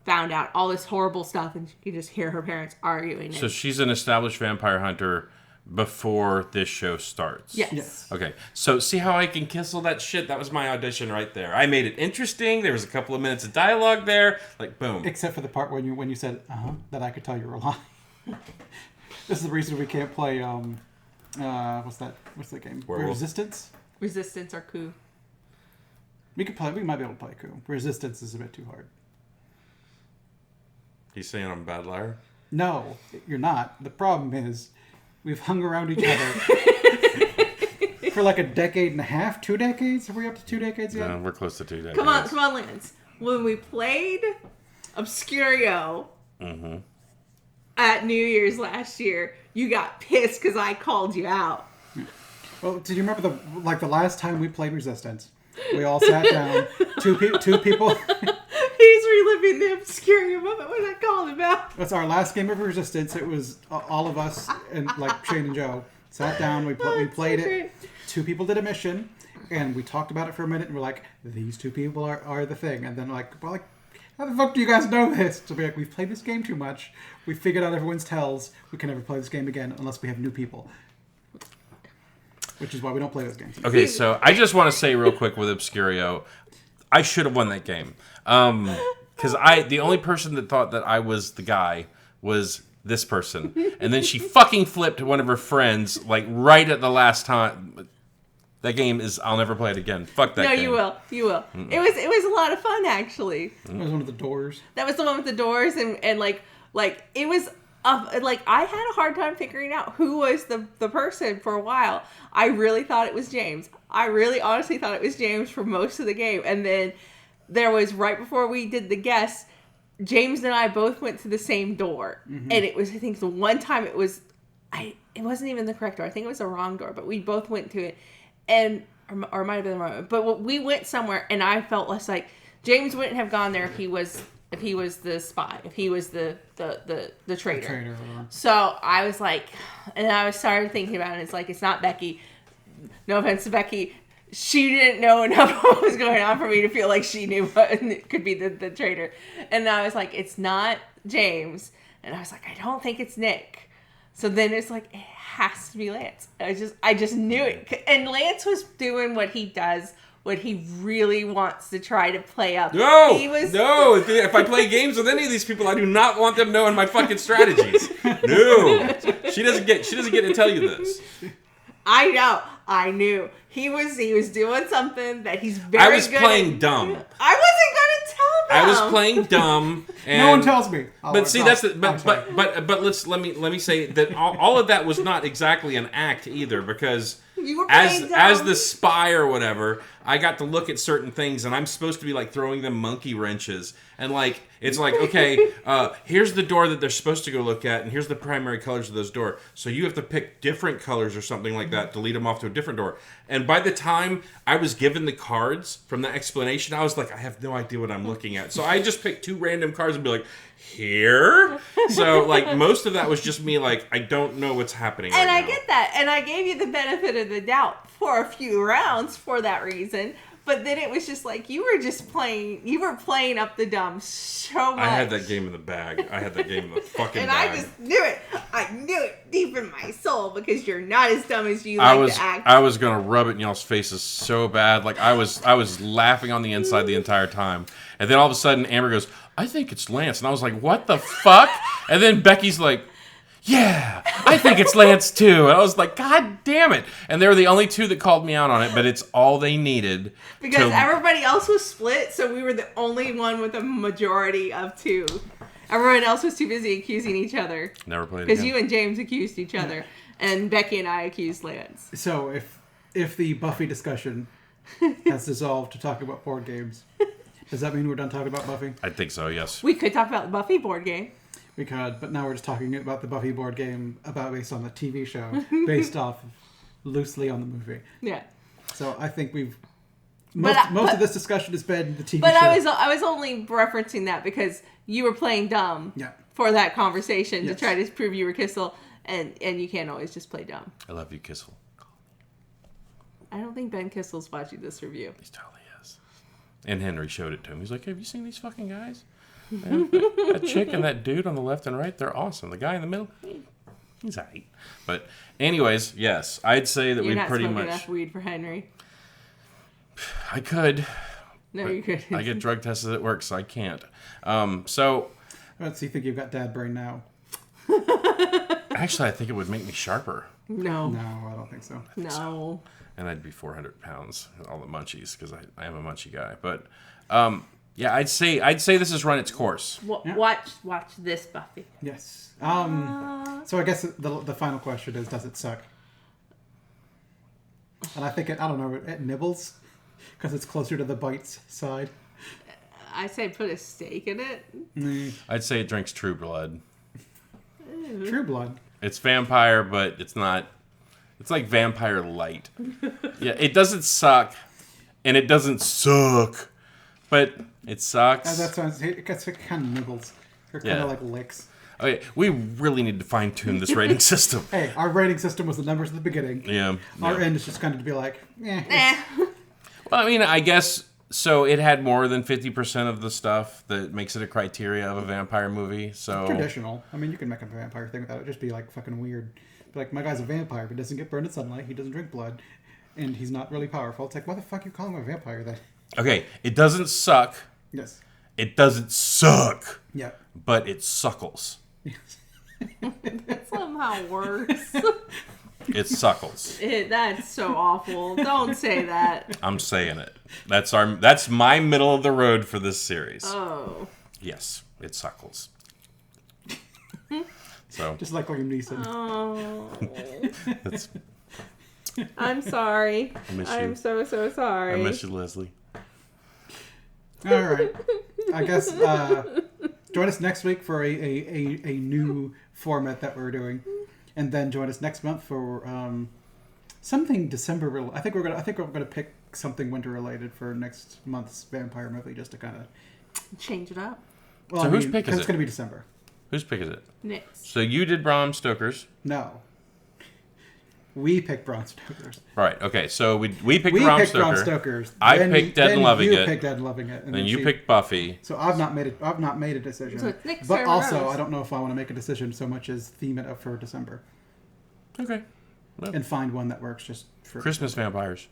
found out all this horrible stuff, and you just hear her parents arguing. So she's an established vampire hunter before this show starts. Yes. Okay. So see how I can kiss all that shit? That was my audition right there. I made it interesting. There was a couple of minutes of dialogue there. Boom. Except for the part when you said that I could tell you were lying. This is the reason we can't play what's that game? Werewolf. Resistance or Coup. We might be able to play Coup. Resistance is a bit too hard. He's saying I'm a bad liar? No, you're not. The problem is we've hung around each other for a decade and a half, 2 decades? Are we up to 2 decades yet? No, we're close to 2 decades. Come on, Lance. When we played Obscurio at New Year's last year, you got pissed because I called you out. Well, do you remember the last time we played Resistance? We all sat down, two people. He's reliving the Obscurio moment when I called him out. That's our last game of Resistance. It was all of us and Shane and Joe sat down. We played it. 2 people did a mission, and we talked about it for a minute. And we're like, these 2 people are the thing. And then how the fuck do you guys know this? So we're we've played this game too much. We figured out everyone's tells. We can never play this game again unless we have new people. Which is why we don't play those games. Okay, so I just want to say real quick with Obscurio, I should have won that game. Because the only person that thought that I was the guy was this person. And then she fucking flipped one of her friends, right at the last time. That game is, I'll never play it again. Fuck that game. No, you will. Mm-mm. It was a lot of fun, actually. That was one of the doors. That was the one with the doors, and it was... I had a hard time figuring out who was the person for a while. I really thought it was James. I really honestly thought it was James for most of the game. And then there was, right before we did the guess, James and I both went to the same door. Mm-hmm. And it was, I think the one time it wasn't even the correct door. I think it was the wrong door, but we both went to it. And, or it might have been the wrong one. But we went somewhere, and I felt less like James wouldn't have gone there if he was the spy, if he was the traitor. So I was and I started thinking about it. It's not Becky. No offense to Becky. She didn't know enough what was going on for me to feel like she knew what could be the traitor. And I was it's not James. And I was I don't think it's Nick. So then it's it has to be Lance. I just knew it. And Lance was doing what he does when he really wants to try to play up. No! He was... No! If I play games with any of these people, I do not want them knowing my fucking strategies. No! She doesn't get to tell you this. I know. I knew. He was doing something that he's very good at. I was playing dumb. I wasn't going to tell them. I was playing dumb. And, no one tells me. But see, that's the, but let me say that all of that was not exactly an act either, because you were as the spy or whatever, I got to look at certain things, and I'm supposed to be like throwing them monkey wrenches, and like it's like, okay, here's the door that they're supposed to go look at, and here's the primary colors of those door. So you have to pick different colors or something like that to lead them off to a different door. And by the time I was given the cards from the explanation, I was like, I have no idea what I'm looking at. So I just picked 2 random cards and be like, here? So like most of that was just me like, I don't know what's happening and right I now. get that. And I gave you the benefit of the doubt for a few rounds for that reason. But then it was just like, you were playing up the dumb so much. I had that game in the bag. I had that game in the fucking and bag. I just knew it. I knew it deep in my soul because you're not as dumb as you like to act. I was gonna rub it in y'all's faces so bad. Like I was laughing on the inside the entire time. And then all of a sudden Amber goes, I think it's Lance. And I was like, what the fuck? And then Becky's like, yeah, I think it's Lance too. And I was like, God damn it. And they were the only 2 that called me out on it, but it's all they needed. Because everybody else was split, so we were the only one with a majority of 2. Everyone else was too busy accusing each other. Never played it Because again. you and James accused each other, and Becky and I accused Lance. So if the Buffy discussion has dissolved to talk about board games, does that mean we're done talking about Buffy? I think so, yes. We could talk about the Buffy board game. We could, but now we're just talking about the Buffy board game based on the TV show, based off loosely on the movie. Yeah. So I think most of this discussion has been the TV but show. But I was only referencing that because you were playing dumb for that conversation to try to prove you were Kissel, and you can't always just play dumb. I love you, Kissel. I don't think Ben Kissel's watching this review. He totally is. And Henry showed it to him. He's like, have you seen these fucking guys? That chick and that dude on the left and right, they're awesome. The guy in the middle, he's alright. But anyways, yes, I'd say that we pretty much... You're not smoking enough weed for Henry. I could. No, you couldn't. I get drug tested at work, so I can't. So... So you think you've got dad brain now? Actually, I think it would make me sharper. No. No, I don't think so. No. And I'd be 400 pounds, all the munchies, because I am a munchy guy. But... yeah, I'd say this has run its course. Watch this, Buffy. Yes. So I guess the final question is, does it suck? And I think I don't know, it nibbles because it's closer to the bites side. I say put a steak in it. I'd say it drinks True Blood. True Blood. It's vampire, but it's not. It's like vampire light. Yeah, it doesn't suck, and it doesn't suck, but it sucks. That sounds. It kind of nibbles. Or kind of like licks. Okay, we really need to fine tune this rating system. Hey, our rating system was the numbers at the beginning. Yeah. Our end is just kind of to be like, Well, I mean, I guess so. It had more than 50% of the stuff that makes it a criteria of a vampire movie. So traditional. I mean, you can make a vampire thing without it just be like fucking weird. Be like, my guy's a vampire, but doesn't get burned in sunlight. He doesn't drink blood, and he's not really powerful. It's like, why the fuck you call him a vampire then? Okay, it doesn't suck. Yes. It doesn't suck. Yeah. But it suckles. Yes. That's somehow worse. It suckles. That's so awful. Don't say that. I'm saying it. That's my middle of the road for this series. Oh. Yes, it suckles. So Just like Liam Neeson. Oh. that's, I'm sorry. I miss you. I'm so sorry. I miss you, Leslie. All right. I guess join us next week for a new format that we're doing, and then join us next month for something December. I think we're gonna pick something winter related for next month's vampire movie, just to kind of change it up. Well, So whose pick is it? It's gonna be December. Whose pick is it? Nick's. So you did Bram Stoker's. No. We picked Bram Stoker's. Right. Okay. So we picked We Bram picked Stoker. Bram Stoker's. I Then picked Dead and Loving you It. picked Dead and Loving It. And then you picked Buffy. So I've not made a decision. So it's Nick but Sarah also, Rose. I don't know if I want to make a decision so much as theme it up for December Okay. Well, and find one that works just for Christmas vampires.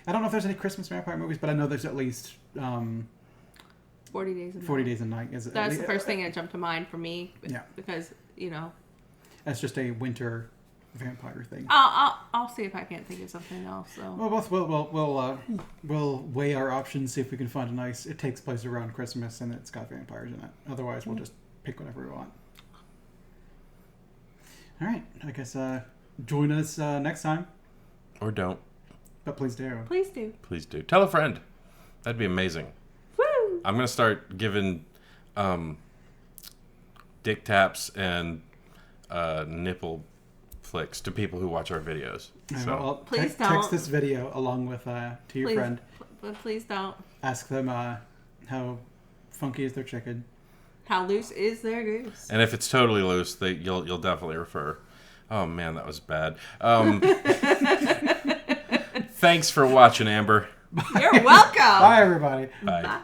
I don't know if there's any Christmas vampire movies, but I know there's at least 40 Days a Night. 40 Days a Night. That's the first thing that jumped to mind for me. Yeah. Because, you know. That's just a winter vampire thing. I'll see if I can't think of something else. So. Well, we'll weigh our options, see if we can find a nice. It takes place around Christmas and it's got vampires in it. Otherwise, we'll just pick whatever we want. All right, I guess join us next time. Or don't. But please do. Please do. Please do. Tell a friend. That'd be amazing. Woo! I'm gonna start giving dick taps and nipple flicks to people who watch our videos. So Well, Please don't. text this video along with to your friend. But please don't. Ask them how funky is their chicken. How loose is their goose? and if it's totally loose, you'll definitely refer. Oh man, that was bad. Thanks for watching, Amber. You're welcome. Bye, everybody. Bye. Bye.